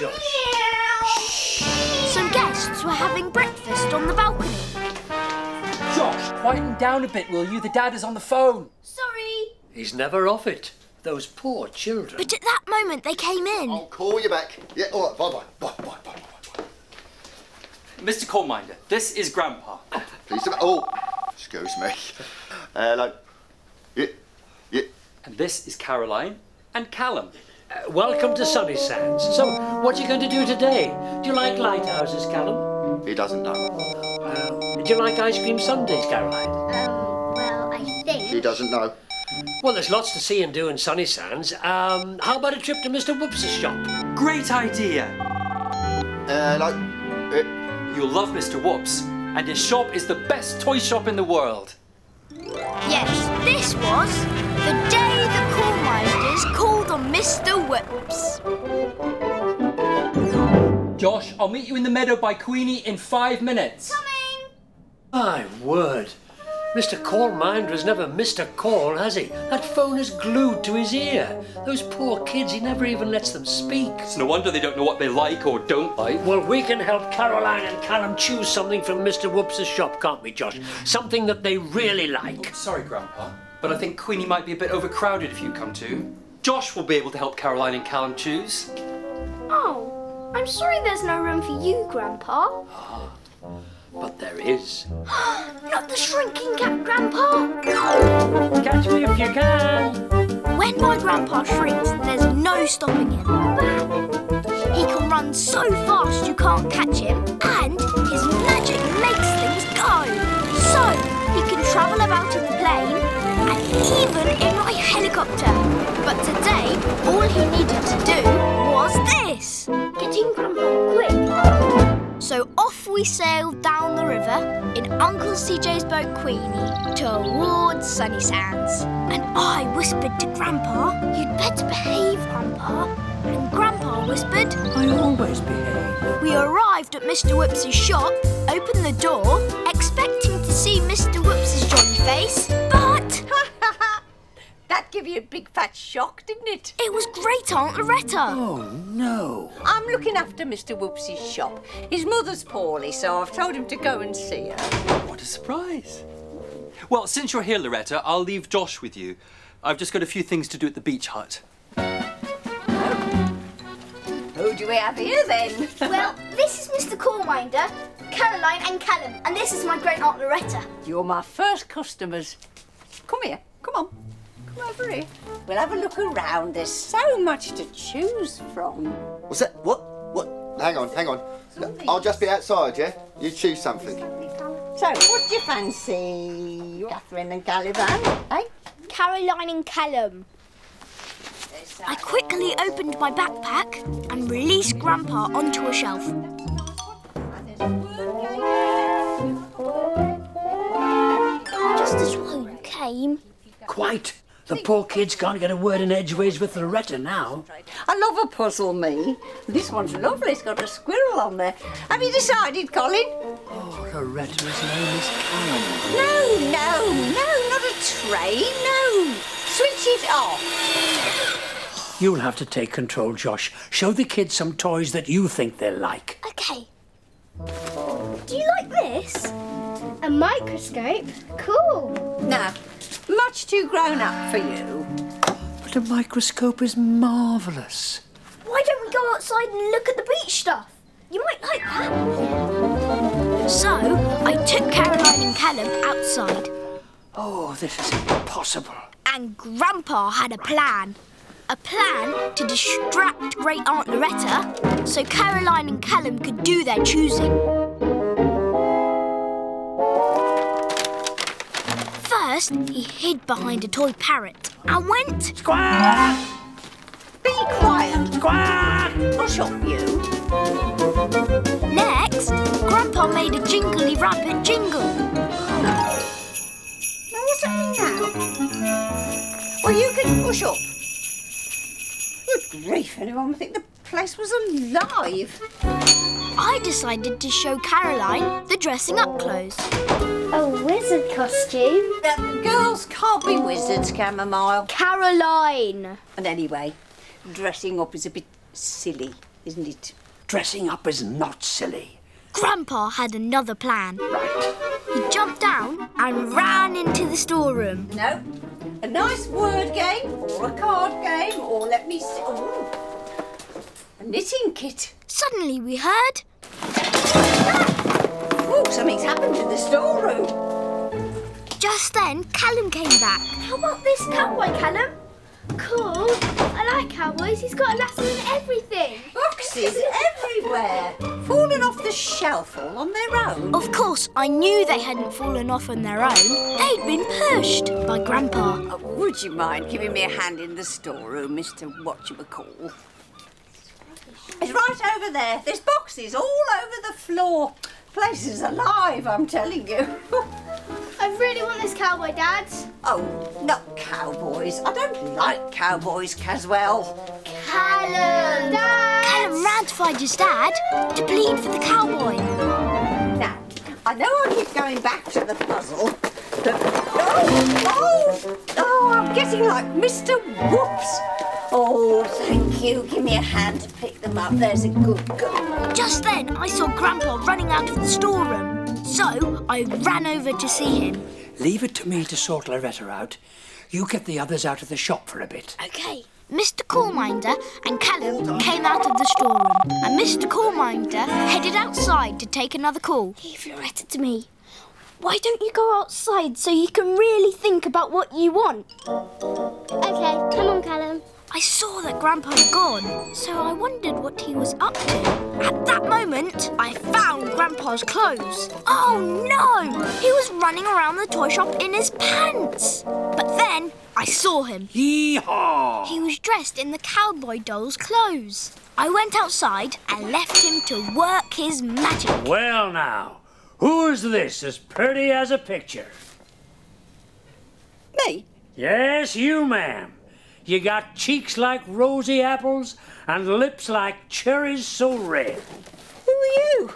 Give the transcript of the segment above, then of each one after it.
Josh. Some guests were having breakfast on the balcony. Josh, quieten down a bit, will you? The dad is on the phone. Sorry. He's never off it. Those poor children. But at that moment they came in. I'll call you back. Yeah, all right, bye-bye. Bye. Mr. Callminder, this is Grandpa. Please don't... Oh, excuse me. Hello. Yeah. And this is Caroline and Callum. Welcome to Sunnysands. So, what are you going to do today? Do you like lighthouses, Callum? He doesn't know. Do you like ice cream sundaes, Caroline? Well, I think... He doesn't know. Well, there's lots to see and do in Sunnysands. How about a trip to Mr. Whoops' shop? Great idea. Hello. You'll love Mr. Whoops, and his shop is the best toy shop in the world. Yes, this was the day the Callminders called on Mr. Whoops. Josh, I'll meet you in the meadow by Queenie in 5 minutes. Coming! My word. Mr. Callminder's never missed a call, has he? That phone is glued to his ear. Those poor kids, he never even lets them speak. It's no wonder they don't know what they like or don't like. Well, we can help Caroline and Callum choose something from Mr. Whoops' shop, can't we, Josh? Something that they really like. Sorry, Grandpa, but I think Queenie might be a bit overcrowded if you come too. Josh will be able to help Caroline and Callum choose. Oh, I'm sorry there's no room for you, Grandpa. But there is. Not the shrinking cat, Grandpa. Catch me if you can. When my Grandpa shrinks, there's no stopping him. He can run so fast you can't catch him, and his magic makes things go. So he can travel about in the plane and even in my helicopter. But today, all he needed to do was this. Get in, Grandpa, quick. So off we sailed down the river in Uncle CJ's boat Queenie towards Sunnysands. And I whispered to Grandpa, "You'd better behave, Grandpa." And Grandpa whispered, I always behave. We arrived at Mr. Whoops' shop, opened the door, expecting to see Mr. Whoops' jolly face, but... That gave you a big fat shock, didn't it? It was great Aunt Loretta. Oh, no. I'm looking after Mr. Whoops' shop. His mother's poorly, so I've told him to go and see her. What a surprise. Well, since you're here, Loretta, I'll leave Josh with you. I've just got a few things to do at the beach hut. Who do we have here, then? Well, this is Mr. Callminder, Caroline and Callum, and this is my great Aunt Loretta. You're my first customers. Come here, come on. Come over here. We'll have a look around. There's so much to choose from. What's that? What? Hang on. I'll just be outside, yeah? You choose something. So, what do you fancy, Catherine and Caliban? Eh? Caroline and Callum. I quickly opened my backpack and released Grandpa onto a shelf. Just as well you came. Quite. The poor kids can't get a word in edgeways with Loretta now. I love a puzzle, me. This one's lovely. It's got a squirrel on there. Have you decided, Colin? Oh, Loretta's name is Callum. No, not a train, no. Switch it off. You'll have to take control, Josh. Show the kids some toys that you think they'll like. OK. Do you like this? A microscope? Cool. No, much too grown up for you. But a microscope is marvellous. Why don't we go outside and look at the beach stuff? You might like that. So, I took Caroline and Callum outside. Oh, this is impossible. And Grandpa had a plan. A plan to distract Great Aunt Loretta so Caroline and Callum could do their choosing. First, he hid behind a toy parrot and went... Squawk! Be quiet. Squawk! Hush up, you. Next, Grandpa made a jingly rabbit jingle. Now, what's happening now? Well, you can hush up. Good grief, anyone would think the place was alive. I decided to show Caroline the dressing up clothes. A wizard costume? Girls can't be wizards, Chamomile. Caroline! And anyway, dressing up is a bit silly. isn't it? Dressing up is not silly. Grandpa had another plan. Right. He jumped down and ran into the storeroom. No. A nice word game, or a card game, or let me see. Oh, a knitting kit. Suddenly we heard... Oh, something's happened in the storeroom. Just then, Callum came back. How about this cowboy, Callum? Cool. I like cowboys. He's got a lesson in everything. Boxes everywhere. Fallen off the shelf all on their own. Of course, I knew they hadn't fallen off on their own. They'd been pushed by Grandpa. Oh, would you mind giving me a hand in the storeroom, Mr. Whatchamacall? It's right over there. There's boxes all over the floor. Place is alive, I'm telling you. I really want this cowboy, Dad. Oh, not cowboys. I don't like cowboys, Caswell. Callum! Dad! Callum ran to find his dad to plead for the cowboy. Now, I know I keep going back to the puzzle, but... Oh, I'm getting like Mr. Whoops. Oh, thank you. Give me a hand to pick them up. There's a good girl. Just then, I saw Grandpa running out of the storeroom. So, I ran over to see him. Leave it to me to sort Loretta out. You get the others out of the shop for a bit. OK. Mr. Callminder and Callum came out of the storeroom. And Mr. Callminder headed outside to take another call. Leave Loretta to me. Why don't you go outside so you can really think about what you want? OK, come on, Callum. I saw that Grandpa had gone, so I wondered what he was up to. At that moment, I found Grandpa's clothes. Oh no! He was running around the toy shop in his pants. But then, I saw him. Yee-haw! He was dressed in the cowboy doll's clothes. I went outside and left him to work his magic. Well now, who's this as pretty as a picture? Me? Yes, you, ma'am. You got cheeks like rosy apples and lips like cherries so red. Who are you?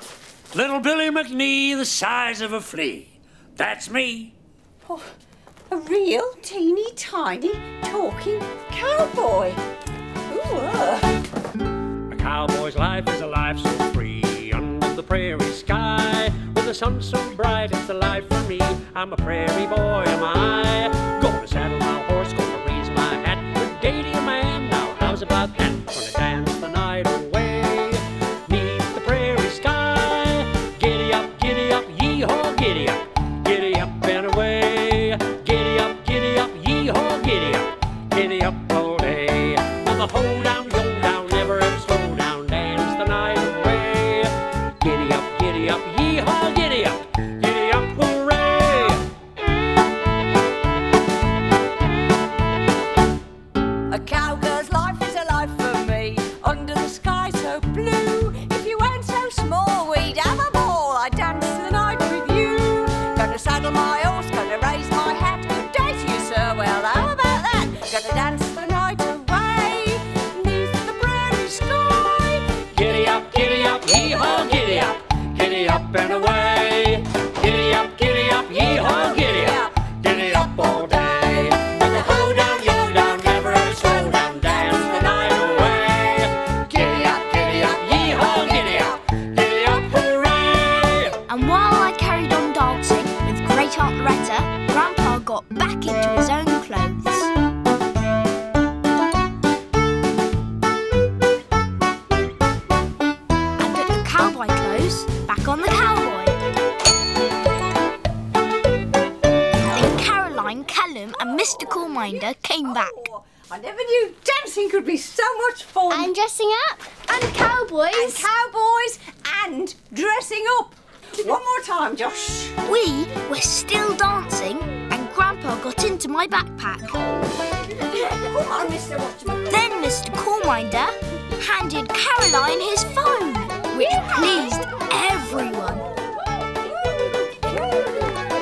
Little Billy McNee, the size of a flea. That's me. Oh, a real teeny tiny talking cowboy. Ooh, A cowboy's life is a life so free under the prairie sky. With the sun so bright, it's the life for me. I'm a prairie boy, am I? Gonna saddle my horse, gonna raise my hat. Good day to you, man. Now how's about that? Gonna dance the night away 'neath the prairie sky. Giddy up, yee-haw, giddy up and away. Giddy up, yee-haw, giddy up all day. On the hold down, yo down, never ever slow down, dance the night away. Giddy up, yee-haw, giddy up, hooray! a cowgirl's life is a life for me, under the sky so blue. If you weren't so small, we'd have a ball. I'd dance the night with you. Gonna saddle my horse, gonna raise my hat. Good day to you, sir. Well, how about that? Gonna dance the night away 'neath the prairie sky. Giddy up, yee-haw, giddy up and away. Giddy up, yee-haw, giddy up all day. With the ho down, yo down, never ever slow down, dance the night away. Giddy up, yee-haw, giddy up, hooray! And while I carried on dancing with Great Aunt Loretta, Grandpa got back into his own clothes. I put the cowboy clothes back on the cowboy. Then Caroline, Callum and Mr. Callminder came back. Oh, I never knew dancing could be so much fun. And dressing up. And cowboys. And cowboys and dressing up. One more time, Josh. We were still dancing and Grandpa got into my backpack. Come on, Mr. Watchman. Then Mr. Callminder handed Caroline his phone, which pleased everyone.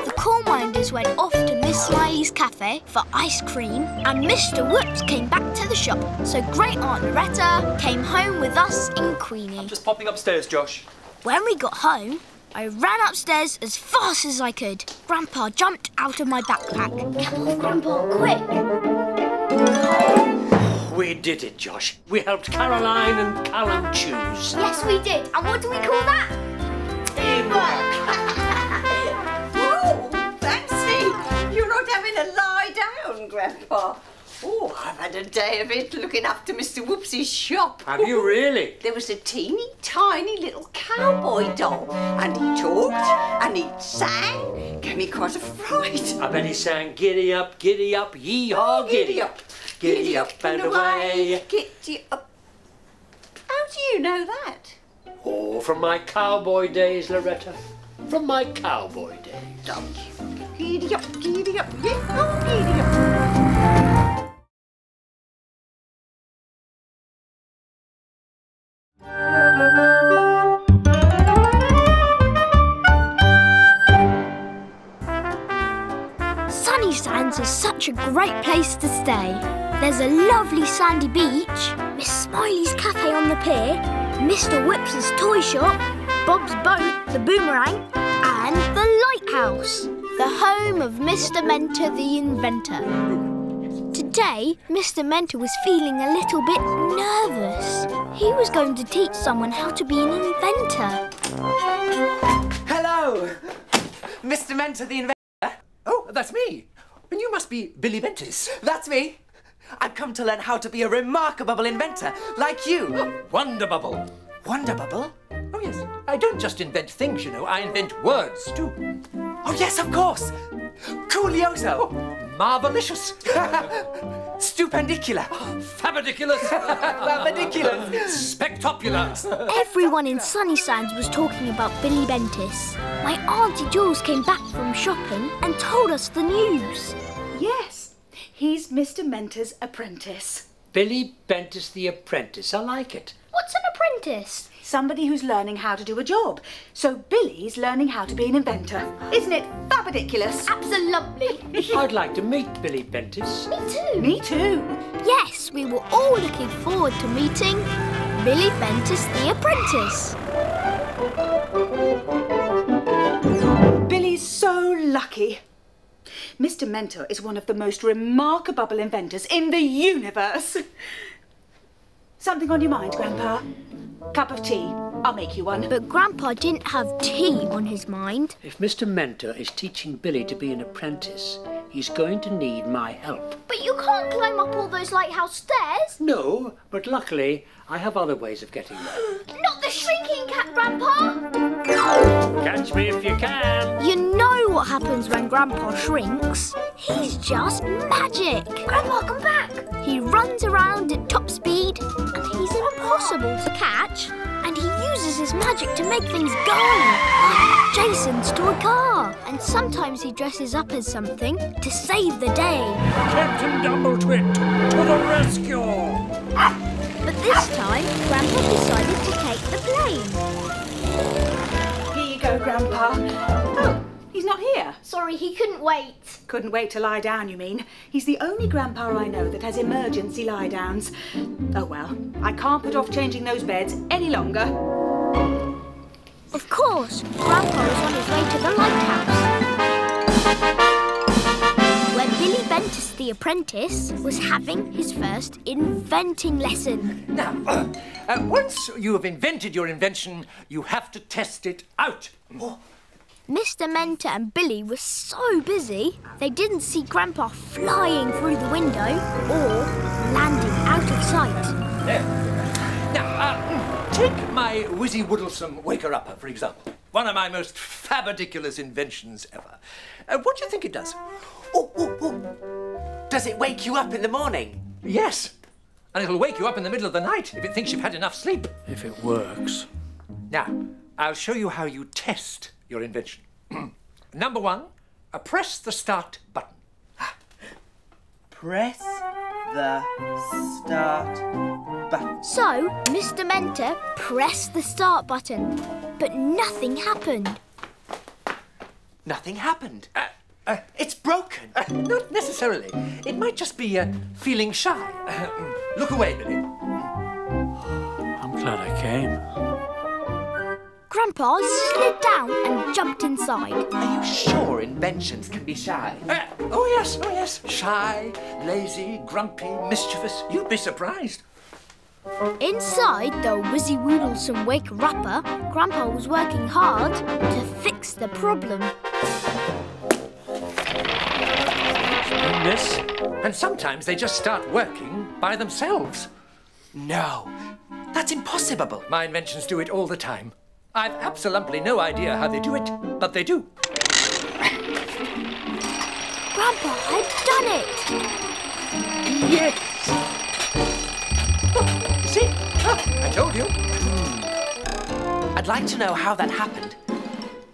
The Callminders went off to Miss Smiley's cafe for ice cream, and Mr. Whoops came back to the shop, so Great Aunt Loretta came home with us in Queenie. Just popping upstairs, Josh. When we got home, I ran upstairs as fast as I could. Grandpa jumped out of my backpack. Come on, Grandpa, quick. We did it, Josh. We helped Caroline and Callum choose. Yes, we did. And what do we call that? Teamwork. Oh, fancy! You're not having a lie down, Grandpa. Oh, I've had a day of it looking after Mr. Whoops's shop. Have you really? There was a teeny tiny little cowboy doll, and he talked and he sang. Gave me quite a fright. I bet he sang giddy up, yee-haw, giddy up. Giddy up and away. Giddy up. How do you know that? Oh, from my cowboy days, Loretta. From my cowboy days. Giddy up, yee-haw, giddy up. Sunnysands is such a great place to stay. There's a lovely sandy beach, Miss Smiley's cafe on the pier, Mr. Whips's toy shop, Bob's boat, the boomerang, and the lighthouse, the home of Mr. Mentor the inventor. Today, Mr. Mentor was feeling a little bit nervous. He was going to teach someone how to be an inventor. Hello! Mr. Mentor the inventor. Oh, that's me. And you must be Billy Bentice. That's me. I've come to learn how to be a remarkable inventor, like you. Wonderbubble. Wonderbubble? Oh, yes. I don't just invent things, you know. I invent words, too. Oh, yes, of course. Coolioso. Oh, marvelicious. Stupendicular. Fabadiculous. Fabadiculous. Spectacular. Everyone in Sunnysands was talking about Billy Bentice. My Auntie Jules came back from shopping and told us the news. Yes, he's Mr. Mentor's apprentice. Billy Bentice the Apprentice. I like it. What's an apprentice? Somebody who's learning how to do a job. So Billy's learning how to be an inventor. Isn't it fabadiculous? Absolutely. I'd like to meet Billy Bentice. Me too. Me too. Yes, we were all looking forward to meeting Billy Bentice the Apprentice. Billy's so lucky. Mr. Mentor is one of the most remarkable inventors in the universe. Something on your mind, Grandpa? Cup of tea. I'll make you one. But Grandpa didn't have tea on his mind. If Mr. Mentor is teaching Billy to be an apprentice, he's going to need my help. But you can't climb up all those lighthouse stairs. No, but luckily I have other ways of getting there. Not the shrinking cat, Grandpa! Catch me if you can. You know what happens when Grandpa shrinks. He's just magic. Grandpa, come back. He runs around at top speed and he's impossible to catch. And he uses his magic to make things go. Like Jason's toy car. And sometimes he dresses up as something to save the day. Captain Dumbletwit, to the rescue! But this time, Grandpa decided to take the plane. Here you go, Grandpa. Oh, he's not here. Sorry, he couldn't wait. Couldn't wait to lie down, you mean? He's the only Grandpa I know that has emergency lie-downs. Oh well, I can't put off changing those beds any longer. Of course, Grandpa was on his way to the lighthouse, where Billy Bentice the Apprentice was having his first inventing lesson. Now, once you have invented your invention, you have to test it out. Oh. Mr. Mentor and Billy were so busy, they didn't see Grandpa flying through the window or landing out of sight. There. Now, take my Wizzy Woodlesome Waker-Upper, for example. One of my most fabadiculous inventions ever. What do you think it does? Does it wake you up in the morning? Yes. And it'll wake you up in the middle of the night if it thinks you've had enough sleep. If it works. Now, I'll show you how you test your invention. Number one, press the start button. Press the start button. So, Mr. Mentor pressed the start button, but nothing happened. Nothing happened. It's broken. Not necessarily. It might just be feeling shy. Look away, Billy. I'm glad I came. Grandpa slid down and jumped inside. Are you sure inventions can be shy? Oh yes. Shy, lazy, grumpy, mischievous. You'd be surprised. Inside the Wizzy Woodlesome Waker-Upper, Grandpa was working hard to fix the problem. This. And sometimes they just start working by themselves. No, that's impossible. My inventions do it all the time. I've absolutely no idea how they do it, but they do. Grandpa had done it! Yes! Oh, see? Oh, I told you. I'd like to know how that happened.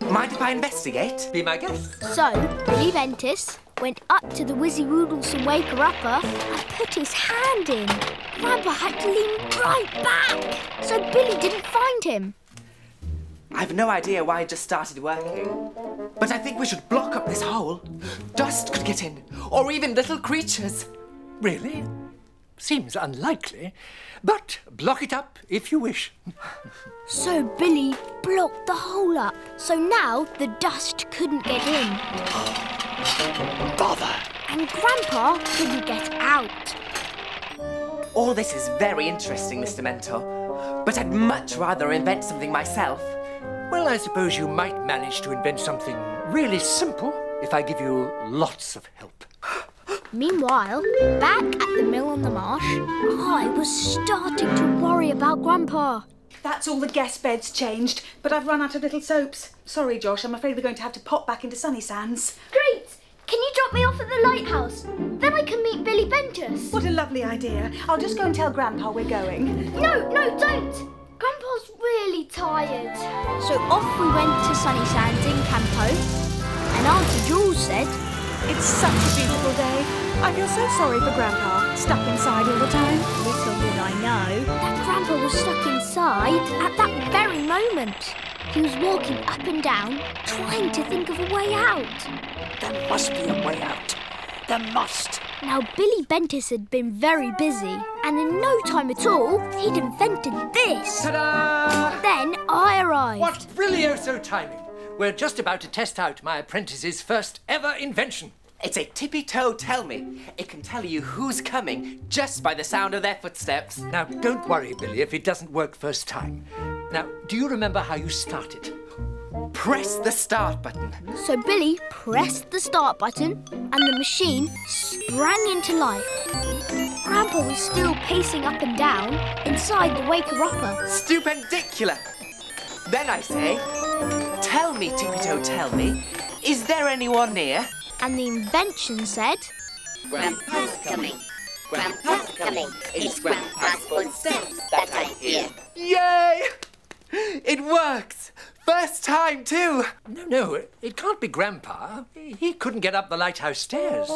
Mind if I investigate? Be my guest. So, Billy Bentice went up to the Wizzy Woodlesome Waker-Upper and put his hand in. Grandpa had to lean right back, so Billy didn't find him. I've no idea why it just started working. But I think we should block up this hole. Dust could get in, or even little creatures. Really? Seems unlikely. But block it up if you wish. So Billy blocked the hole up, so now the dust couldn't get in. Bother! And Grandpa couldn't get out. All this is very interesting, Mr. Mentor. But I'd much rather invent something myself. Well, I suppose you might manage to invent something really simple if I give you lots of help. Meanwhile, back at the mill on the marsh, I was starting to worry about Grandpa. That's all the guest beds changed, but I've run out of little soaps. Sorry, Josh, I'm afraid we're going to have to pop back into Sunnysands. Great! Can you drop me off at the lighthouse? Then I can meet Billy Bentice. What a lovely idea. I'll just go and tell Grandpa we're going. No, don't! Grandpa's really tired. So off we went to Sunnysands in Campo, and Auntie Jules said, It's such a beautiful day. I feel so sorry for Grandpa, stuck inside all the time. little did I know that Grandpa was stuck inside at that very moment. He was walking up and down, trying to think of a way out. There must be a way out. There must. Now, Billy Bentice had been very busy, and in no time at all, he'd invented this. Ta-da! Then I arrived. What brilliant timing! We're just about to test out my apprentice's first ever invention. It's a tippy-toe tell-me. It can tell you who's coming just by the sound of their footsteps. Now, don't worry, Billy, if it doesn't work first time. Now, do you remember how you started? Press the start button. So Billy pressed the start button, and the machine sprang into life. Grandpa was still pacing up and down inside the Waker-Upper. Stupendicular. Then I say, tell me, tippy-toe, tell me, is there anyone near? And the invention said, Grandpa's coming. Grandpa's coming. It's Grandpa's footsteps that I hear. Yay! It works! First time, too! No, it can't be Grandpa. He couldn't get up the lighthouse stairs.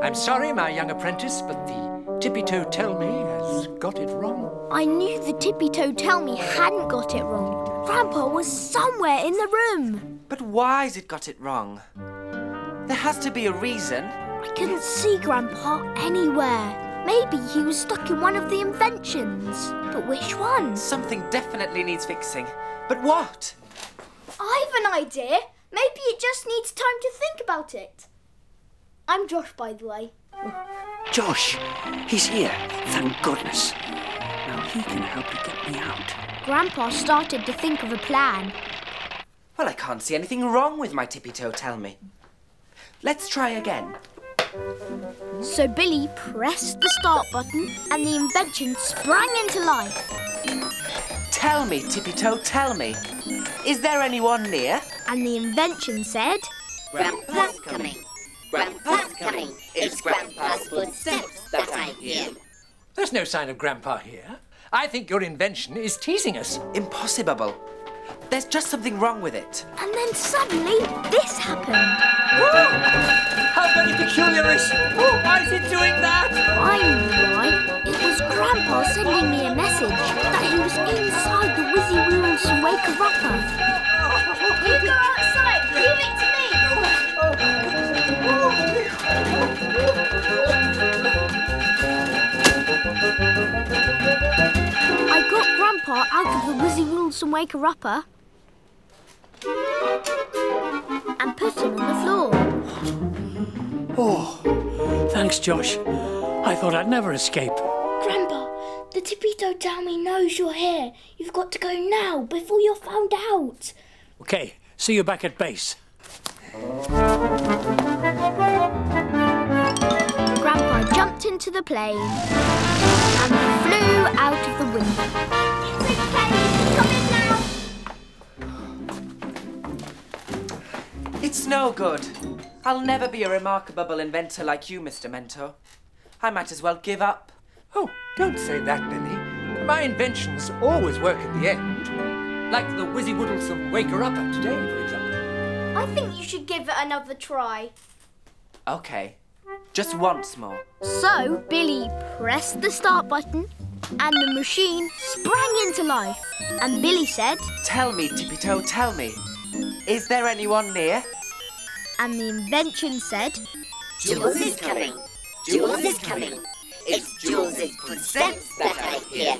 I'm sorry, my young apprentice, but the tippy-toe tell-me has got it wrong. I knew the tippy-toe tell-me hadn't got it wrong. Grandpa was somewhere in the room. But why's it got it wrong? There has to be a reason. I couldn't see Grandpa anywhere. Maybe he was stuck in one of the inventions. But which one? Something definitely needs fixing. But what? I've an idea. Maybe it just needs time to think about it. I'm Josh, by the way. Josh, he's here. Thank goodness. Now he can help you get me out. Grandpa started to think of a plan. Well, I can't see anything wrong with my tippy-toe tell-me. Let's try again. So Billy pressed the start button and the invention sprang into life. Tell me, tippy-toe, tell me. Is there anyone near? And the invention said, Grandpa's coming. Grandpa's coming. It's Grandpa's footsteps that I hear. There's no sign of Grandpa here. I think your invention is teasing us. Impossible. There's just something wrong with it. And then suddenly this happened. How very peculiar is... Oh, why is it doing that? I knew why. It was Grandpa sending me a message that he was inside the Wizzy Woodlesome Waker-Upper. You go outside. Leave it to me. I got Grandpa out of the Wizzy Woodlesome Waker-Upper, and put him on the floor. Oh, thanks, Josh. I thought I'd never escape. Grandpa, the tippy-toe-tell-me knows you're here. You've got to go now before you're found out. OK, see you back at base. Grandpa jumped into the plane and flew out of the window. Come in now. It's no good. I'll never be a remarkable inventor like you, Mr. Mento. I might as well give up. Oh, don't say that, Billy. My inventions always work in the end. Like the Wizzy Woodlesome Waker-Upper today, for example. I think you should give it another try. Okay, just once more. So Billy pressed the start button and the machine sprang into life. And Billy said, Tell me, Tippy-Toe, tell me. Is there anyone near? And the invention said, Jules is coming. Jules is coming. It's Jules' footsteps that I hear.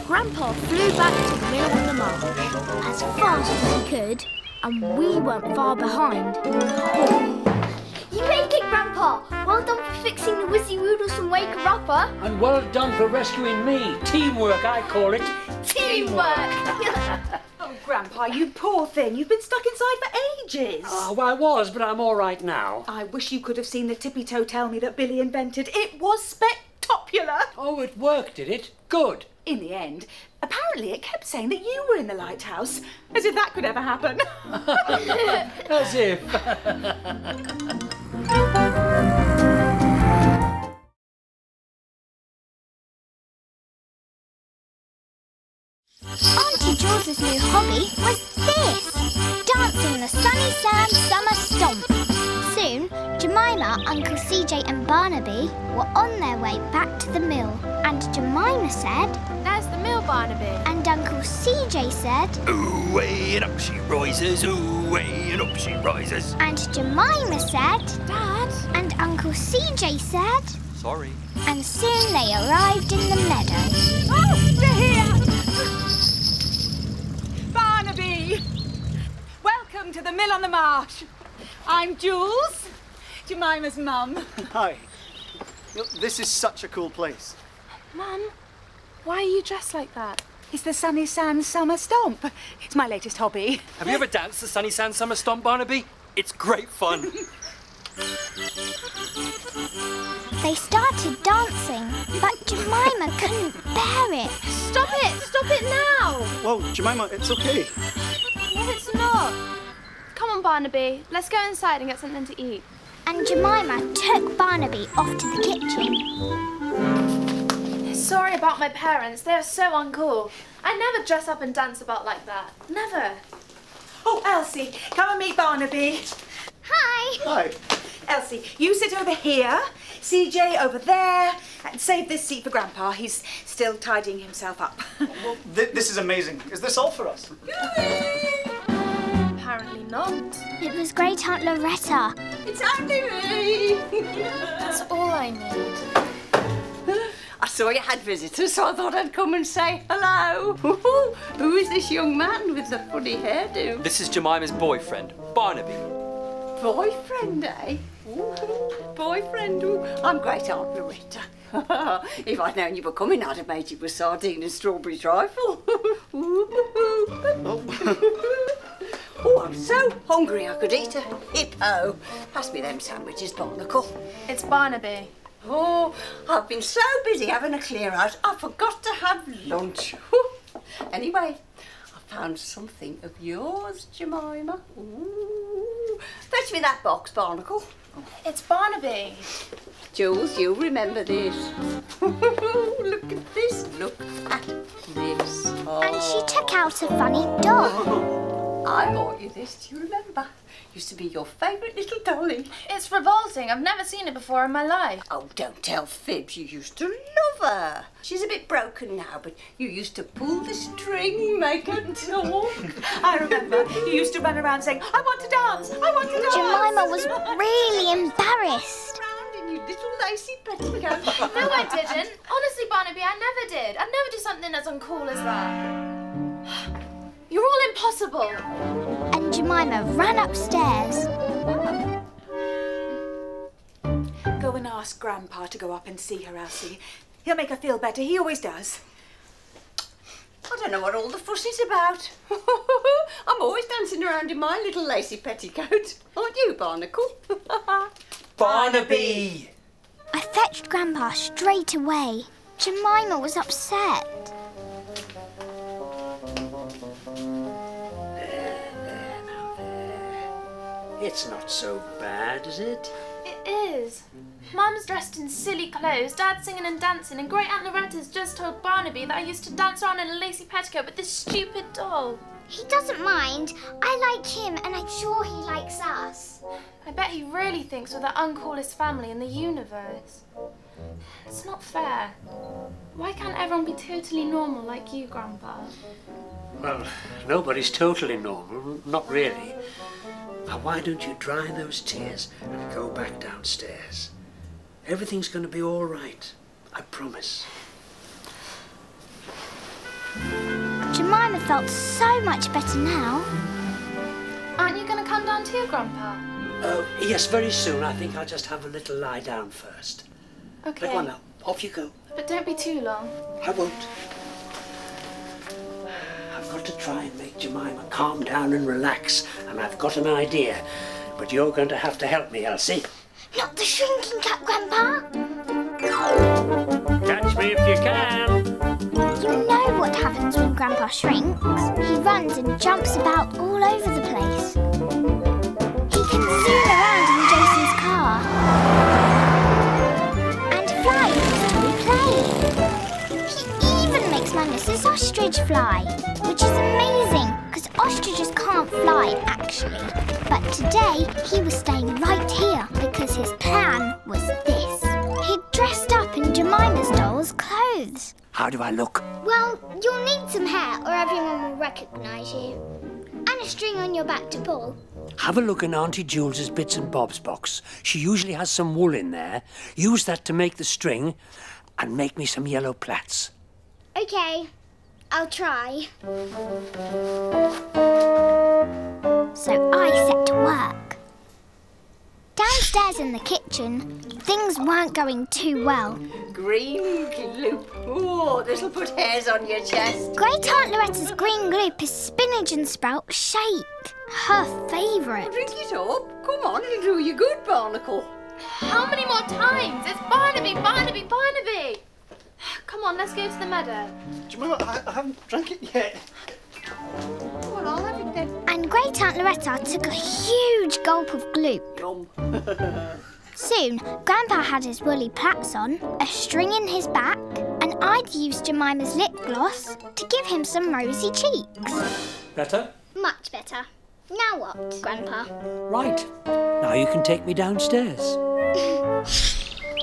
Grandpa flew back to the mill on the marsh as fast as he could, and we weren't far behind. You make it, Grandpa. Well done for fixing the Wizzy Woodlesome Waker-Upper. And well done for rescuing me. Teamwork, I call it. Teamwork. Oh, Grandpa, you poor thing. You've been stuck inside for ages. Oh, well, I was, but I'm all right now. I wish you could have seen the tippy-toe-tell-me that Billy invented. It was spectacular. Oh, it worked, did it? Good. In the end, apparently it kept saying that you were in the lighthouse. As if that could ever happen. As if. Auntie Jules' new hobby was this, dancing the Sunnysands Summer Stomp. Soon, Jemima, Uncle CJ and Barnaby were on their way back to the mill. And Jemima said, There's the mill, Barnaby. And Uncle CJ said, Ooh-way and up she rises, ooh-way and up she rises. And Jemima said, Dad. And Uncle CJ said, Sorry. and soon they arrived in the meadow. Oh, they're here! Barnaby! Welcome to the mill on the marsh. I'm Jules, Jemima's mum. Hi. This is such a cool place. Mum, why are you dressed like that? It's the Sunnysands Summer Stomp. It's my latest hobby. Have you ever danced the Sunnysands Summer Stomp, Barnaby? It's great fun. They started dancing, but Jemima couldn't bear it. Stop it now. Whoa, Jemima, it's okay. No, it's not. Come on, Barnaby, let's go inside and get something to eat. And Jemima took Barnaby off to the kitchen. Sorry about my parents, they are so uncool. I never dress up and dance about like that. Never. Oh, Elsie, come and meet Barnaby. Hi. Hi. Elsie, you sit over here, CJ over there, and save this seat for Grandpa. He's still tidying himself up. Well, this is amazing. Is this all for us? Apparently not. It was great Aunt Loretta. It's only me. That's all I need. I saw you had visitors, so I thought I'd come and say hello. Who is this young man with the funny hairdo? This is Jemima's boyfriend, Barnaby. Boyfriend, eh? Ooh, boyfriend. Ooh, I'm great Aunt Loretta. If I'd known you were coming, I'd have made you a sardine and strawberry trifle. Oh, I'm so hungry I could eat a hippo. Pass me them sandwiches, Barnacle. It's Barnaby. Oh, I've been so busy having a clear out, I forgot to have lunch. Anyway, I found something of yours, Jemima. Ooh. Fetch me that box, Barnacle. It's Barnaby. Jules, you'll remember this. Look at this, look at this. Oh. And she took out a funny doll. I bought you this, do you remember? Used to be your favourite little dolly. It's revolting. I've never seen it before in my life. Oh, don't tell fibs. You used to love her. She's a bit broken now, but you used to pull the string, make her talk. I remember. You used to run around saying, I want to dance, I want to dance. Jemima was really embarrassed. Around in your little lacy petticoat. No, I didn't. Honestly, Barnaby, I never did. I'd never do something as uncool as that. impossible. And Jemima ran upstairs. Go and ask Grandpa to go up and see her, Elsie. He'll make her feel better. He always does. I don't know what all the fuss is about. I'm always dancing around in my little lacy petticoat. Aren't you, Barnacle? Barnaby! I fetched Grandpa straight away. Jemima was upset. It's not so bad, is it? It is. Mum's dressed in silly clothes, Dad's singing and dancing, and Great Aunt Loretta's just told Barnaby that I used to dance around in a lacy petticoat with this stupid doll. He doesn't mind. I like him, and I'm sure he likes us. I bet he really thinks we're the uncoolest family in the universe. It's not fair. Why can't everyone be totally normal like you, Grandpa? Well, nobody's totally normal, not really. Now, why don't you dry those tears and go back downstairs? Everything's going to be all right, I promise. Jemima felt so much better now. Aren't you going to come down too, Grandpa? Yes, very soon. I think I'll just have a little lie down first. Okay. Go on now, off you go. But don't be too long. I won't. I've got to try and make Jemima calm down and relax, and I've got an idea. But you're going to have to help me, Elsie. Not the shrinking cap, Grandpa. Catch me if you can. You know what happens when Grandpa shrinks. He runs and jumps about all over the place. He can zoom around in Jason's car. And fly with his toy plane. He even makes my Mrs. Ostrich fly, which is amazing, because ostriches can't fly, actually. But today, he was staying right here, because his plan was this. He'd dressed up in Jemima's doll's clothes. How do I look? Well, you'll need some hair, or everyone will recognise you. And a string on your back to pull. Have a look in Auntie Jules's bits and bobs box. She usually has some wool in there. Use that to make the string, and make me some yellow plaits. OK, I'll try. So I set to work. Downstairs in the kitchen, things weren't going too well. Green gloop. Oh, this'll put hairs on your chest. Great Aunt Loretta's green gloop is spinach and sprout shake. Her favourite. Drink it up. Come on, it'll do you good, Barnacle. How many more times? It's Barnaby, Barnaby, Barnaby! Come on, let's go to the meadow. Jemima, I haven't drank it yet. Well, I'll have it then. And Great Aunt Loretta took a huge gulp of gloop. Soon, Grandpa had his woolly plaits on, a string in his back, and I'd used Jemima's lip gloss to give him some rosy cheeks. Better? Much better. Now what, Grandpa? Right. Now you can take me downstairs.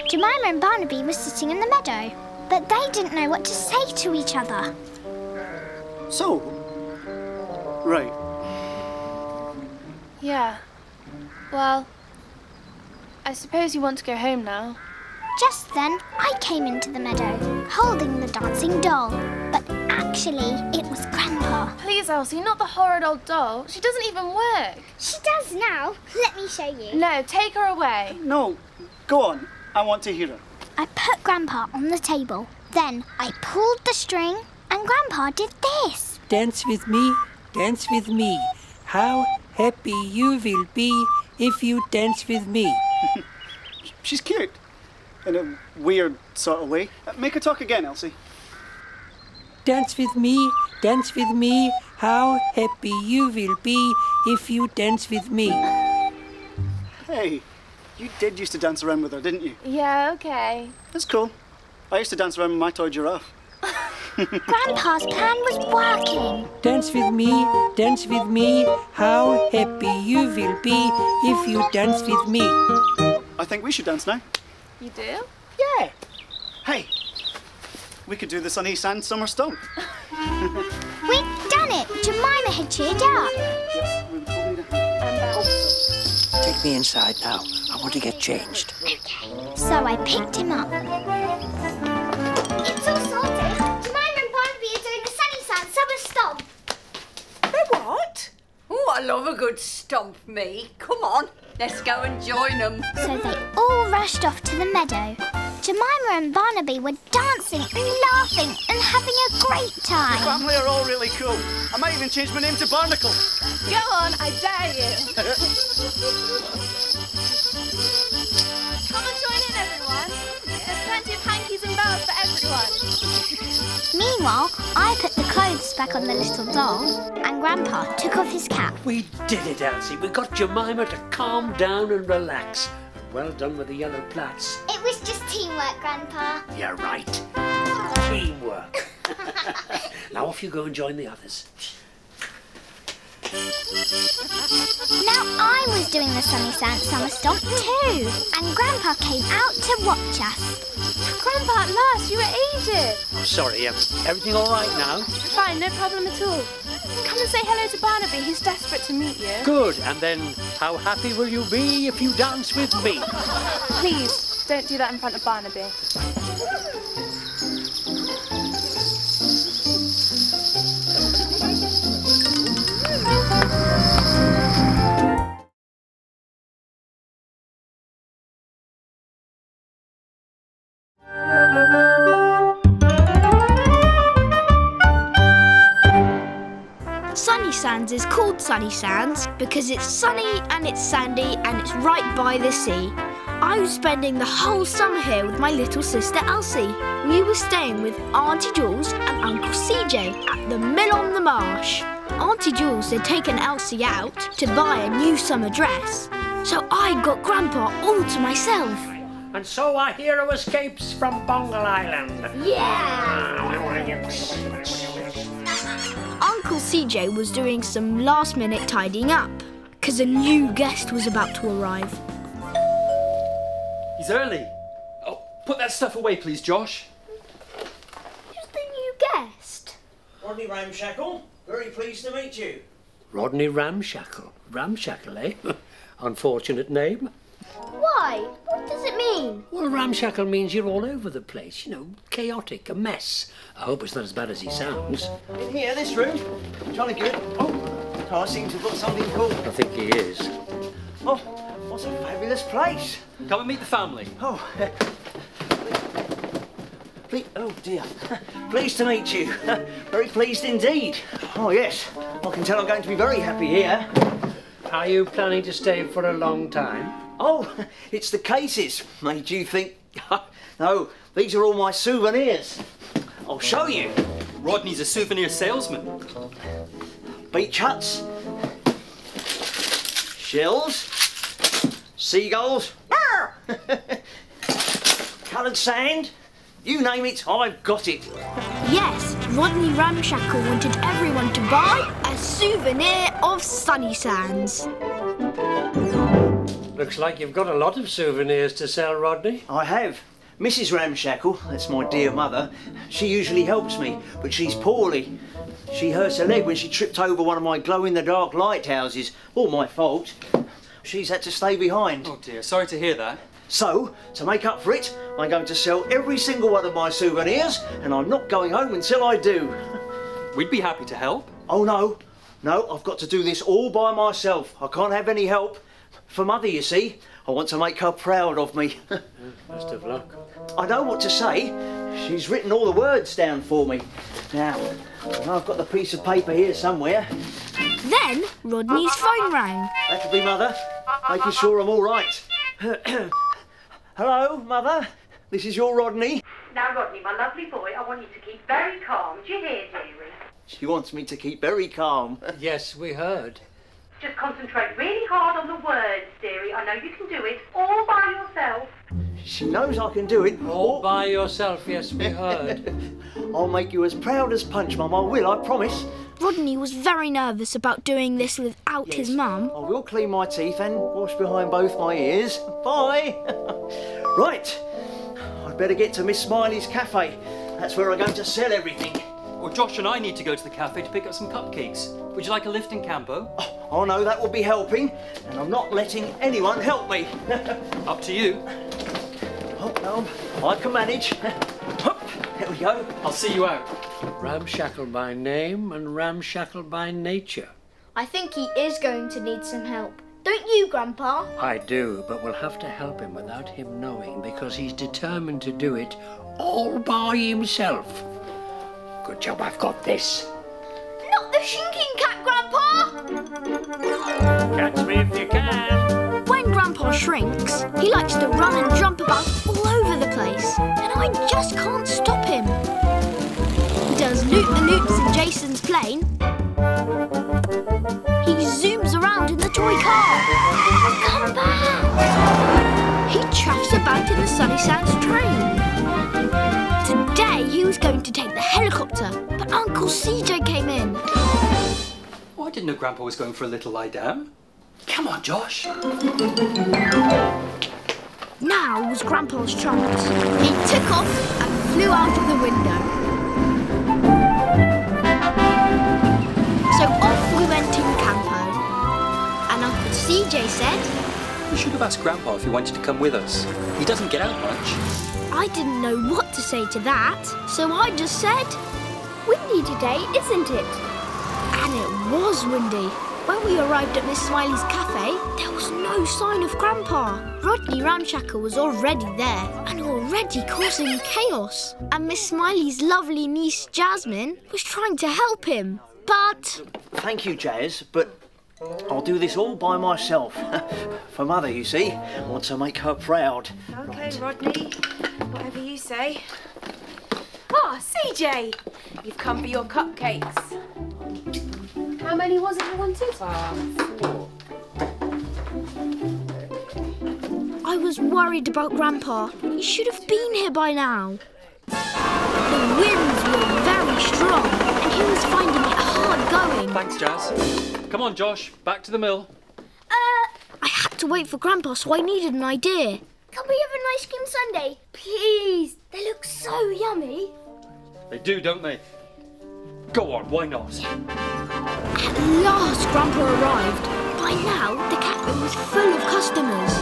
Jemima and Barnaby were sitting in the meadow, but they didn't know what to say to each other. So, right. Yeah. Well, I suppose you want to go home now. Just then, I came into the meadow, holding the dancing doll. But actually, it was Grandpa. Please, Elsie, not the horrid old doll. She doesn't even work. She does now. Let me show you. No, take her away. No, go on. I want to hear her. I put Grandpa on the table. Then I pulled the string, and Grandpa did this. Dance with me. How happy you will be if you dance with me. She's cute. In a weird sort of way. Make her talk again, Elsie. Dance with me. How happy you will be if you dance with me. Hey, you did used to dance around with her, didn't you? Yeah, okay. That's cool. I used to dance around with my toy giraffe. Grandpa's plan was working. Dance with me. How happy you will be if you dance with me. I think we should dance now. You do? Yeah. Hey, we could do the Sunnysands summer stomp. We'd done it. Jemima had cheered up. Take me inside now. I want to get changed. So I picked him up. It's all sorted. Jemima and Barnaby are doing the Sunnysands summer stomp. They're what? stomp me. Come on, let's go and join them. So they all rushed off to the meadow. Jemima and Barnaby were dancing and laughing and having a great The time. family are all really cool. I might even change my name to Barnacle. Go on, I dare you. Come and join in, everyone. There's plenty of hankies and bells for everyone. Meanwhile, I put the clothes back on the little doll and Grandpa took off his cap. We did it, Elsie. We got Jemima to calm down and relax. Well done with the yellow plaits. It was just teamwork, Grandpa. You're right. Teamwork. Now off you go and join the others. Now I was doing the Sunnysands summer stomp too, and Grandpa came out to watch us. Grandpa, at last, you were ages. Oh, sorry, everything all right now? Fine, no problem at all. Come and say hello to Barnaby, he's desperate to meet you. Good, and then how happy will you be if you dance with me? Please, don't do that in front of Barnaby. Sunnysands is called Sunnysands because it's sunny and it's sandy and it's right by the sea. I was spending the whole summer here with my little sister Elsie. We were staying with Auntie Jules and Uncle CJ at the Mill on the Marsh. Auntie Jules had taken Elsie out to buy a new summer dress, so I got Grandpa all to myself. And so our hero escapes from Bongle Island. Yeah! Uncle CJ was doing some last-minute tidying up because a new guest was about to arrive. He's early. Oh, put that stuff away, please, Josh. Who's the new guest? Rodney Ramshackle, very pleased to meet you. Rodney Ramshackle. Ramshackle, eh? Unfortunate name. Why? What does it mean? Well, ramshackle means you're all over the place. You know, chaotic, a mess. I hope it's not as bad as he sounds. In here, this room. Jolly good. Oh, I seem to have got something cool. I think he is. Oh, what a fabulous place. Come and meet the family. Oh, oh dear. Pleased to meet you. Very pleased indeed. Oh, yes. I can tell I'm going to be very happy here. Are you planning to stay for a long time? Oh, it's the cases. Made you think... No, these are all my souvenirs. I'll show you. Rodney's a souvenir salesman. Beach huts. Shells. Seagulls. Coloured sand. You name it, I've got it. Yes, Rodney Ramshackle wanted everyone to buy a souvenir of Sunnysands. Looks like you've got a lot of souvenirs to sell, Rodney. I have. Mrs. Ramshackle, that's my dear mother, she usually helps me, but she's poorly. She hurt her leg when she tripped over one of my glow-in-the-dark lighthouses. All my fault. She's had to stay behind. Oh dear, sorry to hear that. So, to make up for it, I'm going to sell every single one of my souvenirs, and I'm not going home until I do. We'd be happy to help. Oh no, I've got to do this all by myself. I can't have any help. For Mother, you see, I want to make her proud of me. Best of luck. I know what to say. She's written all the words down for me. Now, I've got the piece of paper here somewhere. Then Rodney's phone rang. That'll be Mother, making sure I'm all right. Hello, Mother. This is your Rodney. Now, Rodney, my lovely boy, I want you to keep very calm. Do you hear, dearie? She wants me to keep very calm. Yes, we heard. Just concentrate really hard on the words, dearie. I know you can do it all by yourself. She knows I can do it. All by yourself, yes, we heard. I'll make you as proud as Punch, Mum. I will, I promise. Rodney was very nervous about doing this without his mum. I will clean my teeth and wash behind both my ears. Bye. Right. I'd better get to Miss Smiley's cafe. That's where I'm going to sell everything. Well, Josh and I need to go to the cafe to pick up some cupcakes. Would you like a lift in Campo? Oh no, that will be helping. And I'm not letting anyone help me. Up to you. Oh, no, I can manage. There we go. I'll see you out. Ramshackle by name and ramshackle by nature. I think he is going to need some help. Don't you, Grandpa? I do, but we'll have to help him without him knowing because he's determined to do it all by himself. Good job I've got this. Not the shrinking cat, Grandpa! Catch me if you can. When Grandpa shrinks, he likes to run and jump about all over the place, and I just can't stop him. He does loop-the-loops in Jason's plane. He zooms around in the toy car. Come back! He chaffs about in the Sunnysands train. Today he was going to take the helicopter, but Uncle CJ came in. Oh, I didn't know Grandpa was going for a little lie down. Come on, Josh. Now was Grandpa's chance. He took off and flew out of the window. So off we went in campo. And Uncle CJ said... We should have asked Grandpa if he wanted to come with us. He doesn't get out much. I didn't know what to say to that, so I just said... Windy today, isn't it? And it was windy. When we arrived at Miss Smiley's cafe, there was no sign of Grandpa. Rodney Ramshackle was already there and already causing chaos. And Miss Smiley's lovely niece Jasmine was trying to help him, but... Thank you, Jazz, but I'll do this all by myself. For Mother, you see. I want to make her proud. OK, Rodney. Whatever you say. Ah, CJ! You've come for your cupcakes. How many was it you wanted? 4. I was worried about Grandpa. He should have been here by now. The winds were very strong and he was finding it hard going. Thanks, Jazz. Come on, Josh. Back to the mill. I had to wait for Grandpa, so I needed an idea. Can we have an ice cream sundae? Please. They look so yummy. They do, don't they? Go on, why not? At last Grandpa arrived. By now, the cafe was full of customers.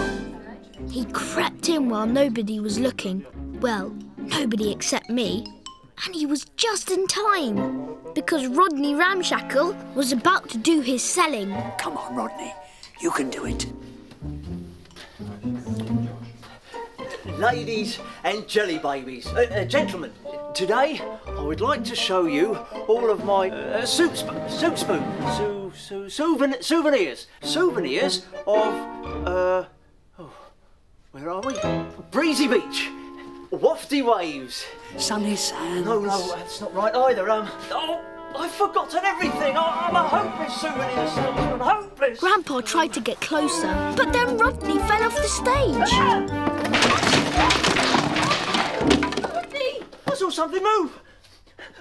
He crept in while nobody was looking. Well, nobody except me. And he was just in time, because Rodney Ramshackle was about to do his selling. Come on, Rodney. You can do it. Ladies and jelly babies, gentlemen, today I would like to show you all of my souvenirs. Souvenirs of, where are we? Breezy Beach, wafty waves. Sunnysands. No, that's not right either. Oh, I've forgotten everything. I'm a hopeless souvenir salesman, hopeless. Grandpa tried to get closer, but then Rodney fell off the stage. I saw something move.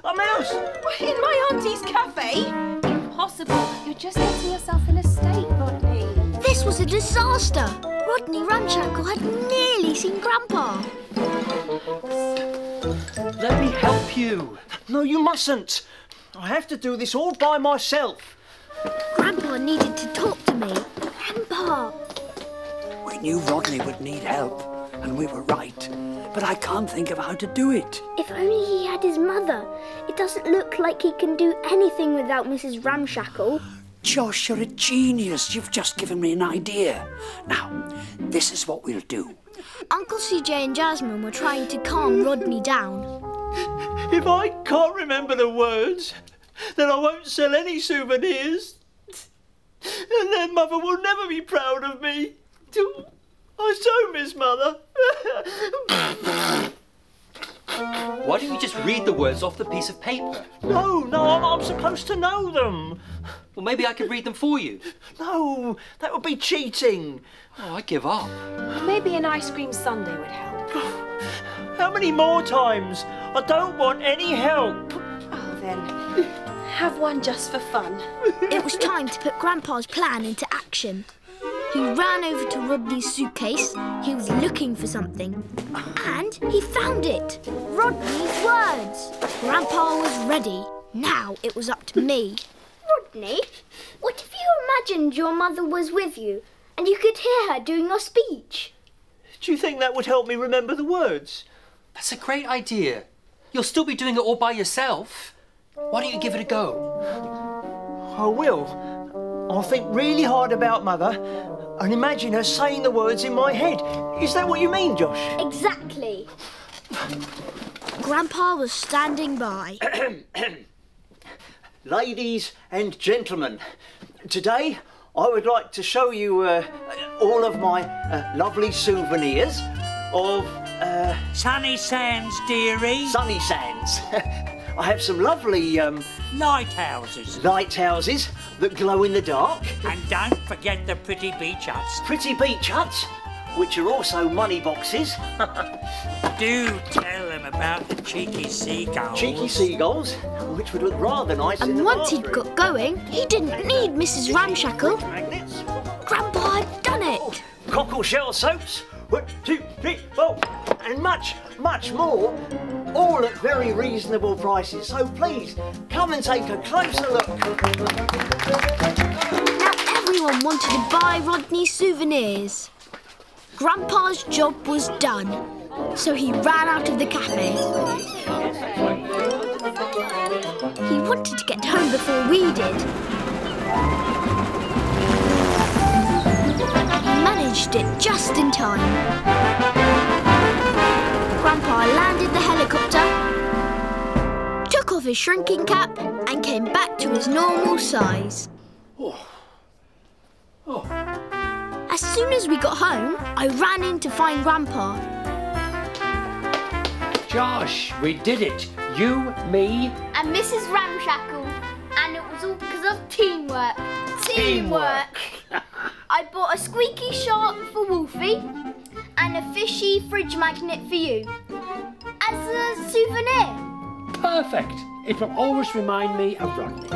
A mouse. In my auntie's cafe? Impossible. You're just getting yourself in a state, Rodney. This was a disaster. Rodney Ramshackle had nearly seen Grandpa. Let me help you. No, you mustn't. I have to do this all by myself. Grandpa needed to talk to me. Grandpa. We knew Rodney would need help, and we were right. But I can't think of how to do it. If only he had his mother. It doesn't look like he can do anything without Mrs. Ramshackle. Josh, you're a genius. You've just given me an idea. Now, this is what we'll do. Uncle CJ and Jasmine were trying to calm Rodney down. If I can't remember the words, then I won't sell any souvenirs. And then Mother will never be proud of me. I so miss Mother. Why don't you just read the words off the piece of paper? No, I'm supposed to know them. Well, maybe I could read them for you. No, that would be cheating. Oh, I give up. Maybe an ice cream sundae would help. How many more times? I don't want any help. Oh, then. Have one just for fun. It was time to put Grandpa's plan into action. He ran over to Rodney's suitcase. He was looking for something. And he found it. Rodney's words. Grandpa was ready. Now it was up to me. Rodney, what if you imagined your mother was with you and you could hear her doing your speech? Do you think that would help me remember the words? That's a great idea. You'll still be doing it all by yourself. Why don't you give it a go? I will. I think really hard about Mother and imagine her saying the words in my head. Is that what you mean, Josh? Exactly. Grandpa was standing by. Ladies and gentlemen, today I would like to show you all of my lovely souvenirs of... Sunnysands, dearie. Sunnysands. I have some lovely... lighthouses. Lighthouses that glow in the dark. And don't forget the pretty beach huts. Pretty beach huts, which are also money boxes. Do tell them about the cheeky seagulls. Cheeky seagulls, which would look rather nice in the And once bathroom. he'd got going, he didn't need Mrs. Ramshackle. Grandpa had done it. Cockle shell soaps, 1, 2, 3, 4, and much, much more, all at very reasonable prices. So please, come and take a closer look. Now everyone wanted to buy Rodney's souvenirs. Grandpa's job was done, so he ran out of the cafe. He wanted to get home before we did. He managed it just in time. Grandpa landed the helicopter, took off his shrinking cap and came back to his normal size. As soon as we got home, I ran in to find Grandpa. Josh, we did it. You, me... And Mrs. Ramshackle. And it was all because of teamwork. Teamwork! I bought a squeaky shark for Wolfie and a fishy fridge magnet for you. As a souvenir. Perfect. It will always remind me of Rodney.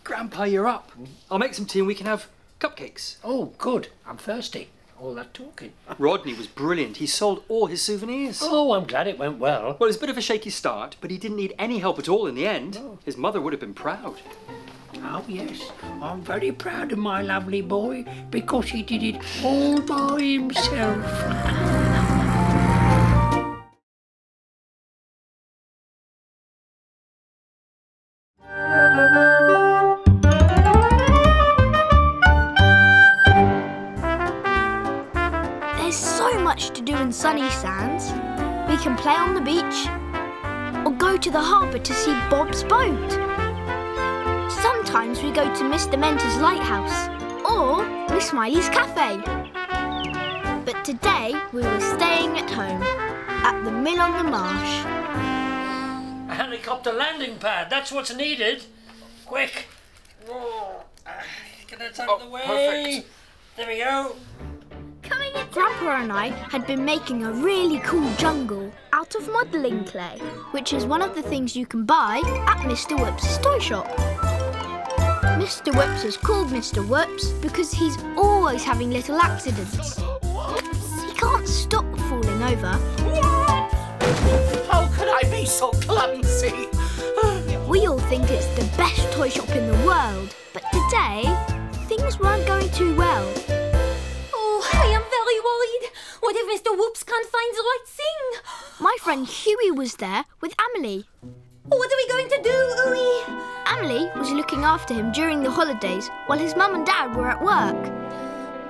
Grandpa, you're up. I'll make some tea and we can have cupcakes. Oh, good. I'm thirsty. All that talking. Rodney was brilliant. He sold all his souvenirs. Oh, I'm glad it went well. Well, it was a bit of a shaky start, but he didn't need any help at all in the end. Oh. His mother would have been proud. Oh, yes. I'm very proud of my lovely boy because he did it all by himself. To do in Sunnysands. We can play on the beach or go to the harbour to see Bob's boat. Sometimes we go to Mr. Mentor's lighthouse or Miss Smiley's cafe. But today we were staying at home at the mill on the marsh. A helicopter landing pad, that's what's needed. Quick. Get that out of the way. Perfect. There we go. Grandpa and I had been making a really cool jungle out of modelling clay, which is one of the things you can buy at Mr. Whip's toy shop. Mr. Whips is called Mr. Whips because he's always having little accidents. He can't stop falling over. How could I be so clumsy? We all think it's the best toy shop in the world, but today, things weren't going too well. I am very worried. What if Mr. Whoops can't find the right thing? My friend Huey was there with Amelie. What are we going to do, Huey? Amelie was looking after him during the holidays while his mum and dad were at work.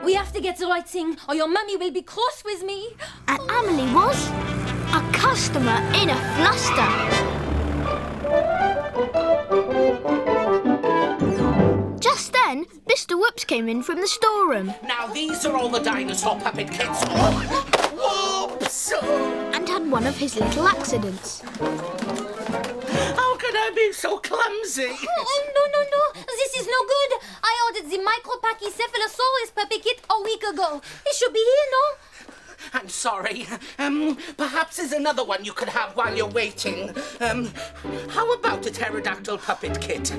We have to get the right thing or your mummy will be cross with me. And Amelie was a customer in a fluster. Just then, Mr. Whoops came in from the storeroom. Now these are all the dinosaur puppet kits. Whoops! And had one of his little accidents. How could I be so clumsy? Oh, no. This is no good. I ordered the Micropachycephalosaurus puppet kit a week ago. It should be here, no? I'm sorry. Perhaps there's another one you could have while you're waiting. How about a pterodactyl puppet kit?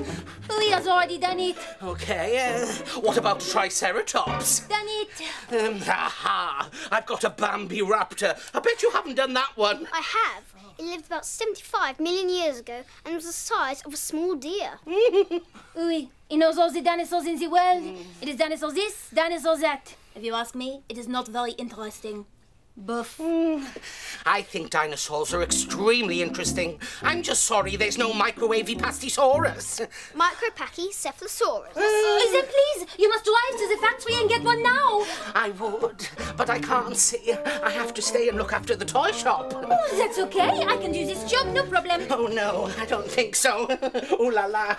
He has already done it. Okay, what about a triceratops? Done it. Aha! I've got a Bambi raptor. I bet you haven't done that one. I have. It lived about 75 million years ago and was the size of a small deer. Oui, he knows all the dinosaurs in the world. It is dinosaur this, dinosaur that. If you ask me, it is not very interesting. Buff. I think dinosaurs are extremely interesting. I'm just sorry there's no microwavy pastisaurus. Micropachycephalosaurus. Then please, you must drive to the factory and get one now. I would, but I can't see. I have to stay and look after the toy shop. Oh, that's okay. I can do this job, no problem. Oh, no, I don't think so. Ooh la la.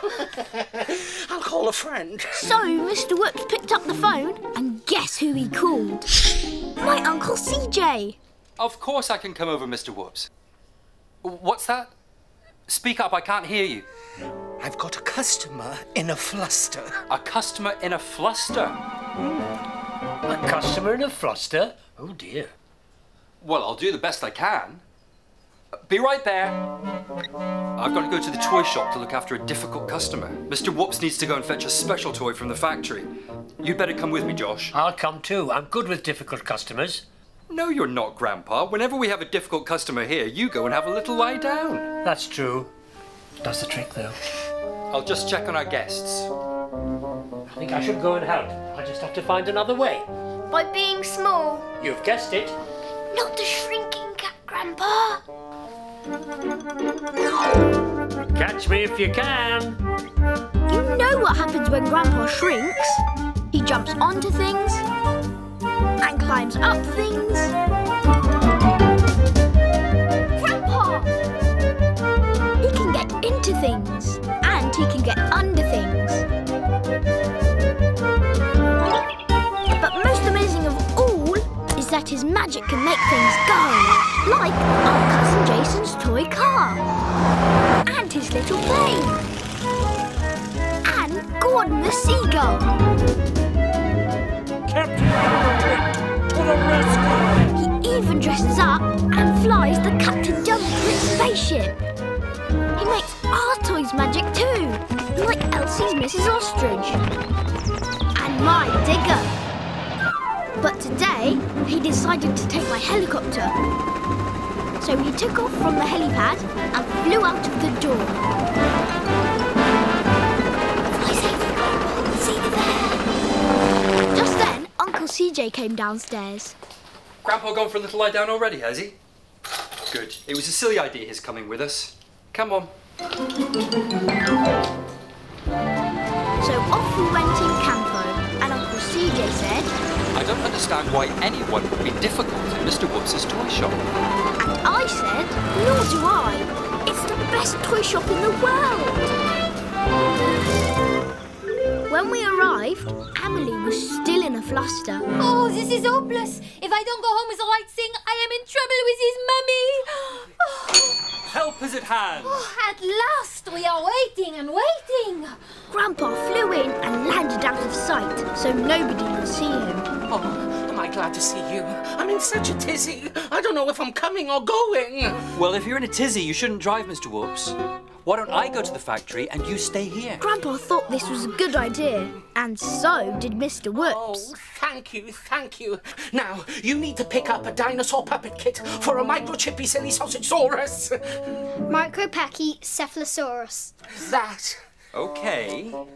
I'll call a friend. So Mr. Whoops picked up the phone, and guess who he called? My Uncle CJ. Of course I can come over, Mr. Whoops. What's that? Speak up, I can't hear you. I've got a customer in a fluster. A customer in a fluster? A customer in a fluster? Oh, dear. Well, I'll do the best I can. Be right there. I've got to go to the toy shop to look after a difficult customer. Mr. Whoops needs to go and fetch a special toy from the factory. You'd better come with me, Josh. I'll come too. I'm good with difficult customers. No, you're not, Grandpa. Whenever we have a difficult customer here, you go and have a little lie down. That's true. Does the trick, though. I'll just check on our guests. I think I should go and help. I just have to find another way. By being small. You've guessed it. Not the shrinking cat, Grandpa. Catch me if you can. You know what happens when Grandpa shrinks. He jumps onto things and climbs up things. Grandpa! He can get into things and he can get under things. But most amazing of all is that his magic can make things go. Like our cousin Jason's toy car. And his little plane. And Gordon the seagull. Captain, to the rescue! He even dresses up and flies the Captain Dumfries spaceship. He makes our toys magic too, like Elsie's Mrs. Ostrich. And my digger. But today, he decided to take my helicopter. So he took off from the helipad and flew out of the door. Fly safely, Grandpa. See you there. Just then, Uncle CJ came downstairs. Grandpa gone for a little lie down already, has he? Good. It was a silly idea his coming with us. Come on. So off we went in campo, and Uncle CJ said, I don't understand why anyone would be difficult in Mr. Whoops' toy shop. And I said, nor do I. It's the best toy shop in the world. When we arrived, Amelie was still in a fluster. Oh, this is hopeless. If I don't go home with the right thing, I am in trouble with his mummy. Help is at hand. Oh, at last, we are waiting and waiting. Grandpa flew in and landed out of sight, so nobody would see him. Oh, am I glad to see you. I'm in such a tizzy. I don't know if I'm coming or going. Well, if you're in a tizzy, you shouldn't drive, Mr. Whoops. Why don't I go to the factory and you stay here? Grandpa thought this was a good idea, and so did Mr. Whoops. Oh, thank you, thank you. Now, you need to pick up a dinosaur puppet kit for a microchippy silly sausagesaurus. Micropachycephalosaurus. That. Okay. Do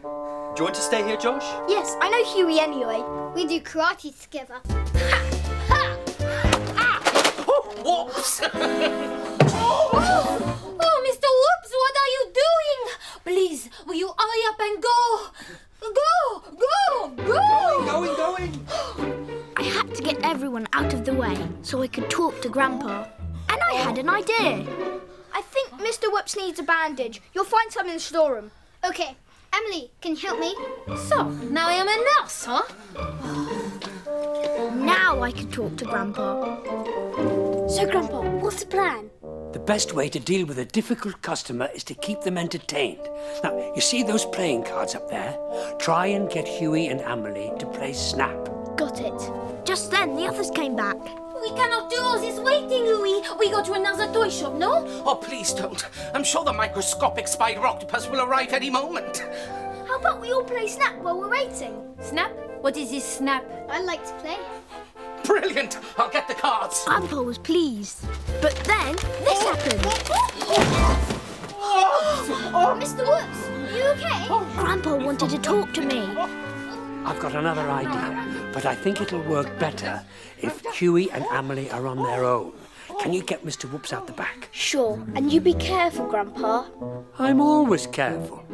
you want to stay here, Josh? Yes, I know Huey anyway. We do karate together. Ha! Ha! Ah! Oh, whoops! Oh, Mr. Whoops, what are you doing? Please, will you hurry up and go? Go! Going. I had to get everyone out of the way so I could talk to Grandpa. And I had an idea. I think Mr. Whoops needs a bandage. You'll find some in the storeroom. OK. Emily, can you help me? So, now I am a nurse, huh? Now I can talk to Grandpa. So, Grandpa, what's the plan? The best way to deal with a difficult customer is to keep them entertained. Now, you see those playing cards up there? Try and get Huey and Amelie to play Snap. Got it. Just then, the others came back. We cannot do all this waiting, Huey. We go to another toy shop, no? Oh, please don't. I'm sure the microscopic spider octopus will arrive any moment. How about we all play Snap while we're waiting? Snap? What is this Snap? I'd like to play. Brilliant! I'll get the cards. Grandpa was pleased. But then, this happened. Oh, Mr. Whoops, are you okay? Grandpa wanted to talk to me. I've got another idea, but I think it'll work better if Huey and Amelie are on their own. Can you get Mr. Whoops out the back? Sure, and you be careful, Grandpa. I'm always careful.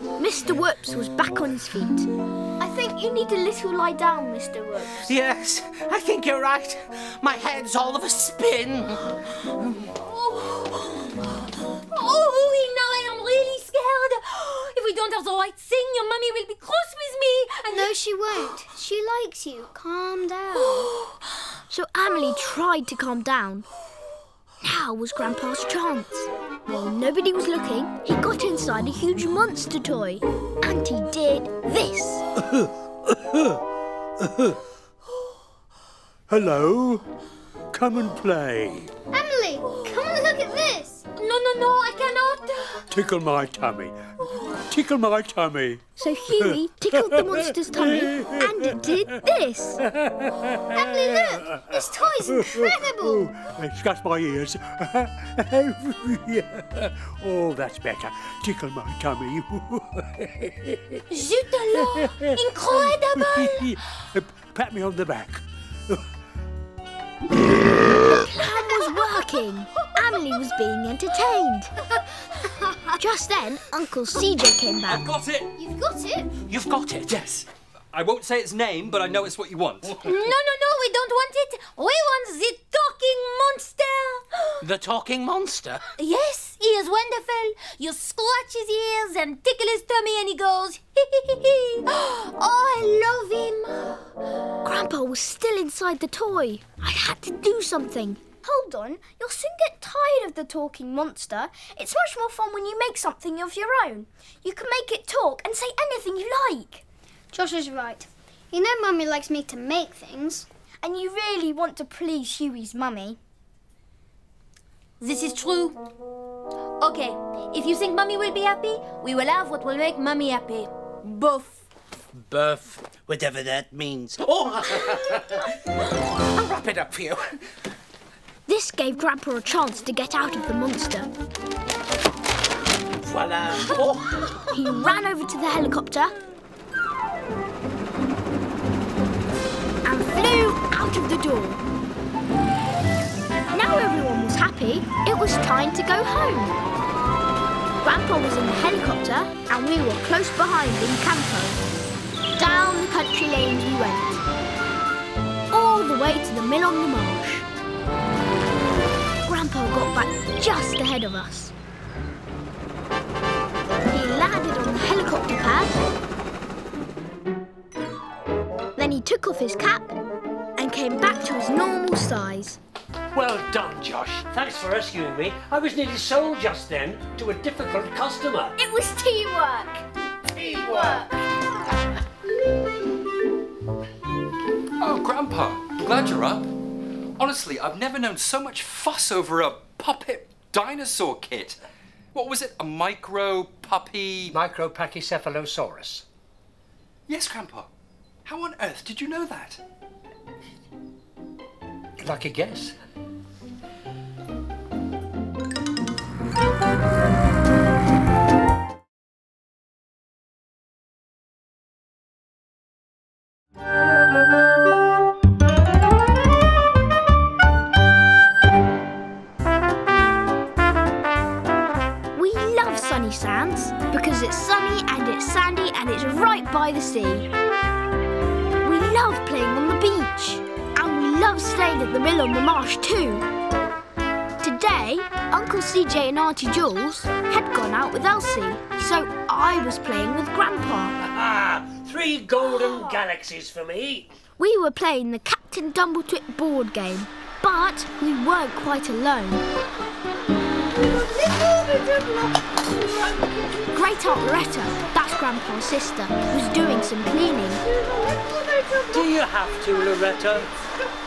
Mr. Whoops was back on his feet. I think you need a little lie down, Mr. Whoops. Yes, I think you're right. My head's all of a spin. Oh, Huey, now I am really scared. If we don't have the right thing, your mummy will be cross with me. And no, she won't. She likes you. Calm down. So Amelie tried to calm down. Now was Grandpa's chance. While nobody was looking, he got inside a huge monster toy. And he did this. Hello. Come and play. Amelie, come and look at this. No, I cannot. Tickle my tummy. Tickle my tummy. So Huey tickled the monster's tummy and it did this. Amelie, look! This toy's incredible! Scratch my ears. Oh, that's better. Tickle my tummy. Zut alors! Incredible! Pat me on the back. The plan was working. Amelie was being entertained. Just then, Uncle CJ came back. I've got it! You've got it? You've got it? Yes. I won't say its name, but I know it's what you want. No, we don't want it. We want the talking monster. The talking monster? Yes, he is wonderful. You scratch his ears and tickle his tummy and he goes, hee hee hee hee. Oh, I love him. Grandpa was still inside the toy. I had to do something. Hold on, you'll soon get tired of the talking monster. It's much more fun when you make something of your own. You can make it talk and say anything you like. Josh is right. You know Mummy likes me to make things. And you really want to please Huey's mummy. This is true. Okay, if you think Mummy will be happy, we will have what will make Mummy happy. Both. Buff, whatever that means. Oh! I'll wrap it up for you. This gave Grandpa a chance to get out of the monster. Voila! Oh. He ran over to the helicopter and flew out of the door. Now everyone was happy. It was time to go home. Grandpa was in the helicopter and we were close behind in Campo. Down the country lanes we went, all the way to the mill on the marsh. Grandpa got back just ahead of us. He landed on the helicopter pad. Then he took off his cap and came back to his normal size. Well done, Josh. Thanks for rescuing me. I was nearly sold just then to a difficult customer. It was teamwork. Teamwork. Oh, Grandpa, glad you're up. Honestly, I've never known so much fuss over a puppet dinosaur kit. What was it? A micro-puppy... Micropachycephalosaurus. Yes, Grandpa. How on earth did you know that? Lucky guess. Sunnysands because it's sunny and it's sandy and it's right by the sea. We love playing on the beach and we love staying at the mill on the marsh too. Today, Uncle CJ and Auntie Jules had gone out with Elsie, so I was playing with Grandpa. Ah, 3 golden galaxies for me. We were playing the Captain Dumbletwit board game, but we weren't quite alone. Great Aunt Loretta, that's Grandpa's sister, was doing some cleaning. Do you have to, Loretta?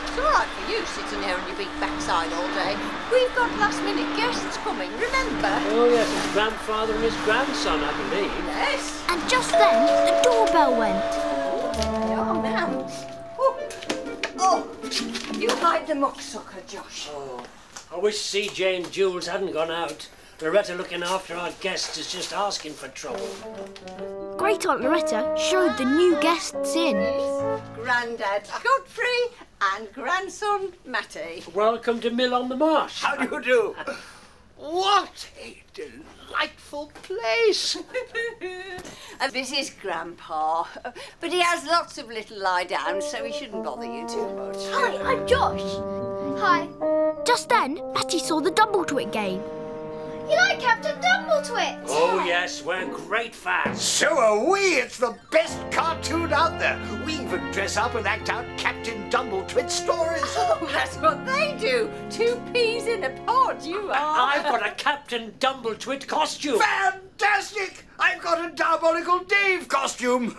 It's all right for you sitting there on your big backside all day. We've got last-minute guests coming, remember? Oh, yes, his grandfather and his grandson, I believe. Yes. And just then, the doorbell went. Oh, now. Oh, you hide the mucksucker, Josh. Oh, I wish CJ and Jules hadn't gone out. Loretta looking after our guests is just asking for trouble. Great Aunt Loretta showed the new guests in. Grandad Godfrey and grandson Matty. Welcome to Mill on the Marsh. How do you do? What a delightful place. This is Grandpa, but he has lots of little lie-downs, so he shouldn't bother you too much. Hi, I'm Josh. Hi. Just then, Matty saw the Double-Twit game. You like Captain Dumble-Twit? Oh, yes, we're great fans. So are we. It's the best cartoon out there. We even dress up and act out Captain Dumble-Twit stories. Oh, that's what they do. 2 peas in a pod, you are. I've got a Captain Dumble-Twit costume. Fantastic! I've got a Diabolical Dave costume.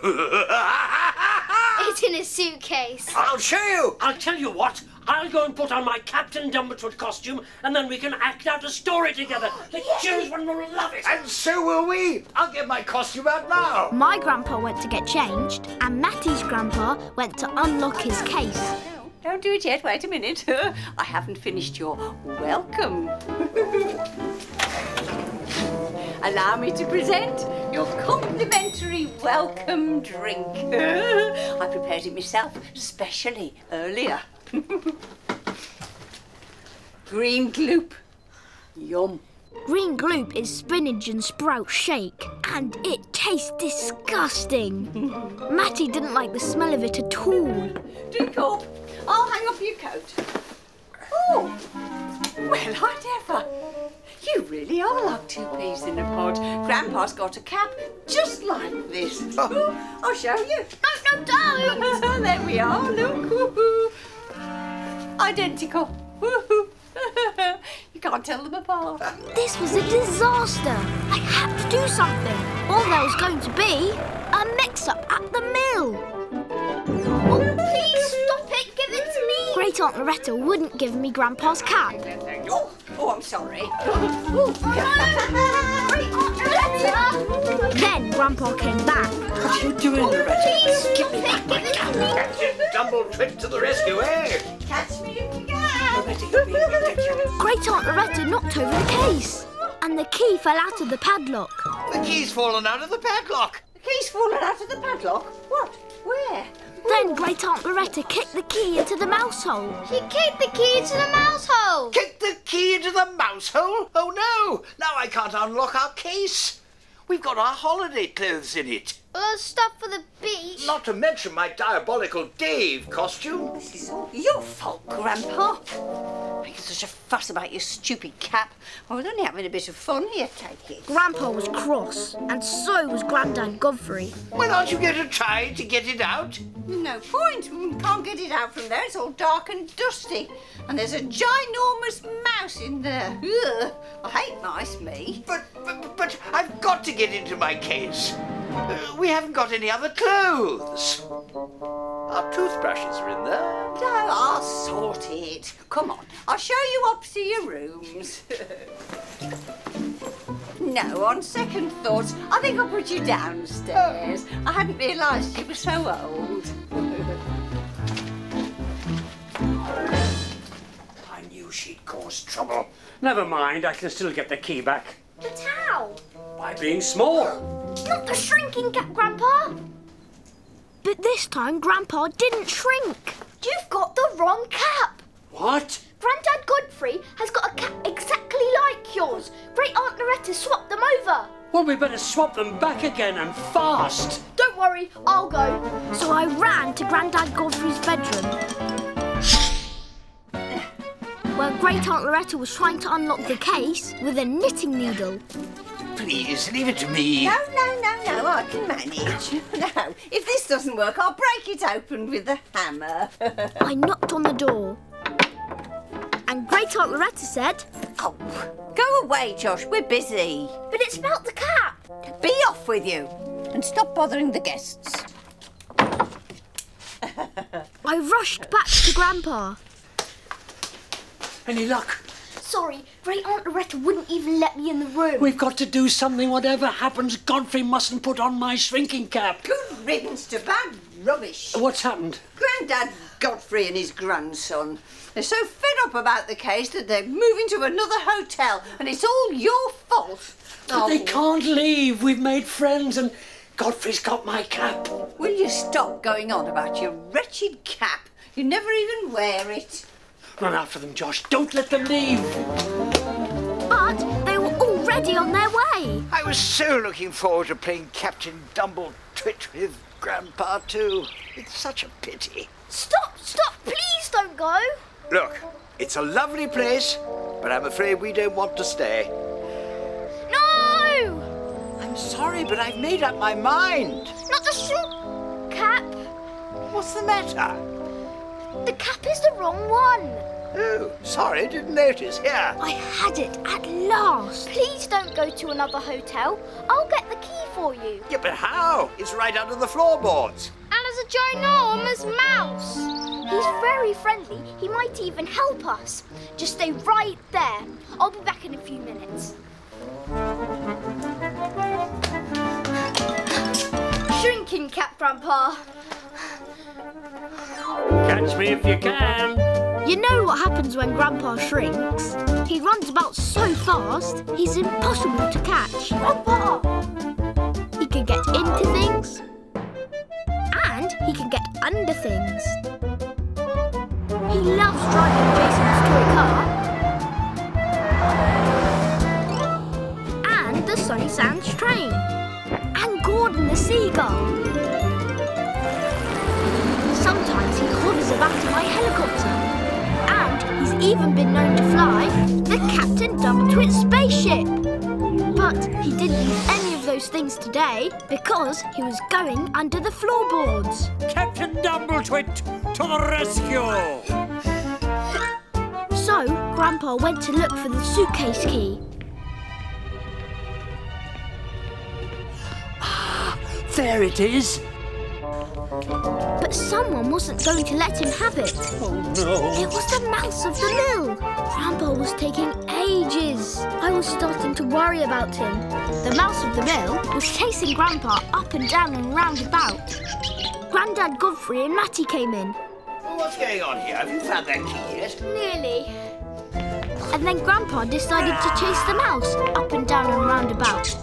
It's in a suitcase. I'll show you. I'll tell you what. I'll go and put on my Captain Dumble-Twit costume, and then we can act out a story together. The children will love it. And so will we. I'll get my costume out now. My grandpa went to get changed, and Matty's grandpa went to unlock his case. No, don't do it yet. Wait a minute. I haven't finished your welcome. Allow me to present your complimentary welcome drink. I prepared it myself, specially earlier. Green gloop. Yum. Green gloop is spinach and sprout shake, and it tastes disgusting. Matty didn't like the smell of it at all. Drink up. I'll hang up your coat. Oh, well, I never. You really are like 2 peas in a pod. Grandpa's got a cap just like this. I'll show you. No, don't. There we are, look. Woo-hoo. Identical. Woo-hoo. You can't tell them apart. This was a disaster. I had to do something, or there was going to be a mix-up at the mill. Oh, please stop it. Give it to me. Great Aunt Loretta wouldn't give me Grandpa's cap. Oh, I'm sorry. Then Grandpa came back. What are you doing, Loretta? Please Give me back my cap. Captain Dumble-Twit to the rescue, eh? Catch me if you can. Great Aunt Loretta knocked over the case, and the key fell out of the padlock. The key's fallen out of the padlock. The key's fallen out of the padlock? What? Where? Then Great Aunt Loretta kicked the key into the mouse hole. She kicked the key into the mouse hole. Kick the key into the mouse hole? Oh, no. Now I can't unlock our case. We've got our holiday clothes in it. Stuff for the beach. Not to mention my Diabolical Dave costume. This is all your fault, Grandpa. Making such a fuss about your stupid cap. I was only having a bit of fun. Here, take it. Grandpa was cross, and so was Grandad Godfrey. Well, aren't you going to try to get it out? No point. We can't get it out from there. It's all dark and dusty. And there's a ginormous mouse in there. Ugh. I hate mice, me. But I've got to get into my case. We haven't got any other clothes. Our toothbrushes are in there. No, I'll sort it. Come on, I'll show you up to your rooms. No, on second thoughts, I think I'll put you downstairs. I hadn't realised you were so old. I knew she'd cause trouble. Never mind, I can still get the key back. But how? By being small. Not the shrinking cap, Grandpa. But this time Grandpa didn't shrink. You've got the wrong cap. What? Grandad Godfrey has got a cap exactly like yours. Great Aunt Loretta swapped them over. Well, we better swap them back again and fast. Don't worry, I'll go. So I ran to Grandad Godfrey's bedroom, where Great Aunt Loretta was trying to unlock the case with a knitting needle. Please, leave it to me. No, I can manage. No, if this doesn't work, I'll break it open with a hammer. I knocked on the door, and Great Aunt Loretta said, "Oh, go away, Josh, we're busy." But it smelt the cap. Be off with you, and stop bothering the guests. I rushed back to Grandpa. Any luck? Sorry, Great Aunt Loretta wouldn't even let me in the room. We've got to do something. Whatever happens, Godfrey mustn't put on my shrinking cap. Good riddance to bad rubbish. What's happened? Grandad Godfrey and his grandson. They're so fed up about the case that they're moving to another hotel, and it's all your fault. But they can't leave. We've made friends and Godfrey's got my cap. Will you stop going on about your wretched cap? You never even wear it. Run after them, Josh. Don't let them leave. But they were already on their way. I was so looking forward to playing Captain Dumble-Twit with Grandpa too. It's such a pity. Stop, please don't go. Look, it's a lovely place, but I'm afraid we don't want to stay. No! I'm sorry, but I've made up my mind. Not the cap. What's the matter? The cap is the wrong one. Oh, sorry, didn't notice. Here. I had it at last. Please don't go to another hotel. I'll get the key for you. Yeah, but how? It's right under the floorboards. And there's a ginormous mouse. He's very friendly. He might even help us. Just stay right there. I'll be back in a few minutes. Shrinking cap, Grandpa. Catch me if you can. You know what happens when Grandpa shrinks? He runs about so fast, he's impossible to catch. Grandpa! He can get into things, and he can get under things. He loves driving Jason's toy car, and the Sunnysands train, and Gordon the seagull. Sometimes he hovers about in my helicopter. And he's even been known to fly the Captain Dumble-Twit spaceship. But he didn't use any of those things today because he was going under the floorboards. Captain Dumble-Twit to the rescue! So Grandpa went to look for the suitcase key. Ah, there it is. But someone wasn't going to let him have it. Oh, no. It was the mouse of the mill. Grandpa was taking ages. I was starting to worry about him. The mouse of the mill was chasing Grandpa up and down and round about. Grandad Godfrey and Matty came in. Well, what's going on here? Have you found that key yet? Nearly. And then Grandpa decided to chase the mouse up and down and round about.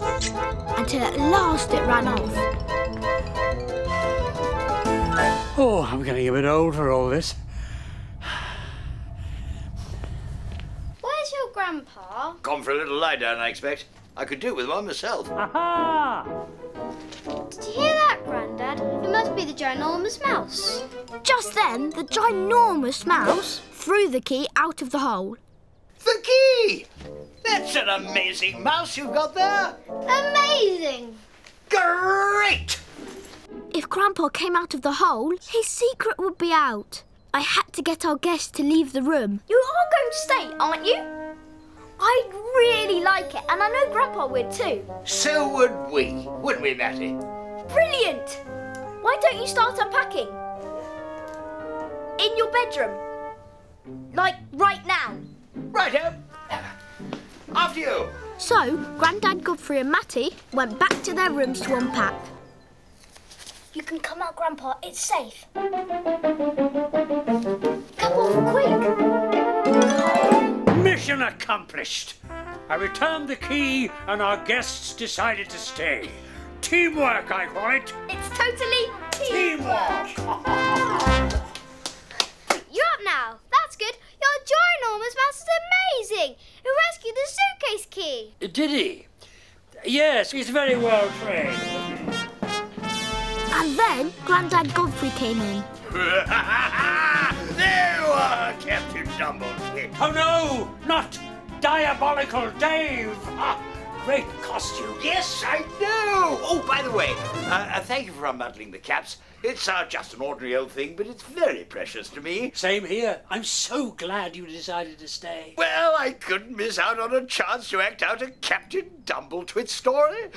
Until at last it ran off. Oh, I'm getting a bit old for all this. Where's your grandpa? Gone for a little lie down, I expect. I could do with one myself. Aha! Did you hear that, Grandad? It must be the ginormous mouse. Just then, the ginormous mouse threw the key out of the hole. The key! That's an amazing mouse you've got there. Amazing! Great! If Grandpa came out of the hole, his secret would be out. I had to get our guests to leave the room. You are going to stay, aren't you? I'd really like it, and I know Grandpa would too. So would we, wouldn't we, Matty? Brilliant! Why don't you start unpacking? In your bedroom. Like, right now. Righto. After you. So, Grandad Godfrey and Matty went back to their rooms to unpack. You can come out, Grandpa. It's safe. Come on, quick. Mission accomplished. I returned the key and our guests decided to stay. Teamwork, I call it. It's totally teamwork. You're up now. That's good. Your ginormous mouse is amazing. He rescued the suitcase key. Did he? Yes, he's very well trained. And then Grandad Godfrey came in. There you are, Captain Dumble-Twit. Oh no, not Diabolical Dave. Great costume. Yes, I know. Oh, by the way, thank you for unbundling the caps. It's just an ordinary old thing, but it's very precious to me. Same here. I'm so glad you decided to stay. Well, I couldn't miss out on a chance to act out a Captain Dumble-Twit story.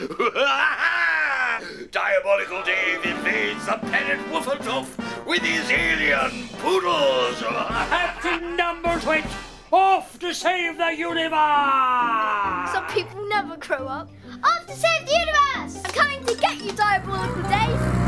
Diabolical Dave invades the planet Woofletoof with his alien poodles. Captain Dumble-Twit, off to save the universe! Some people never grow up. Off to save the universe! I'm coming to get you, Diabolical Dave!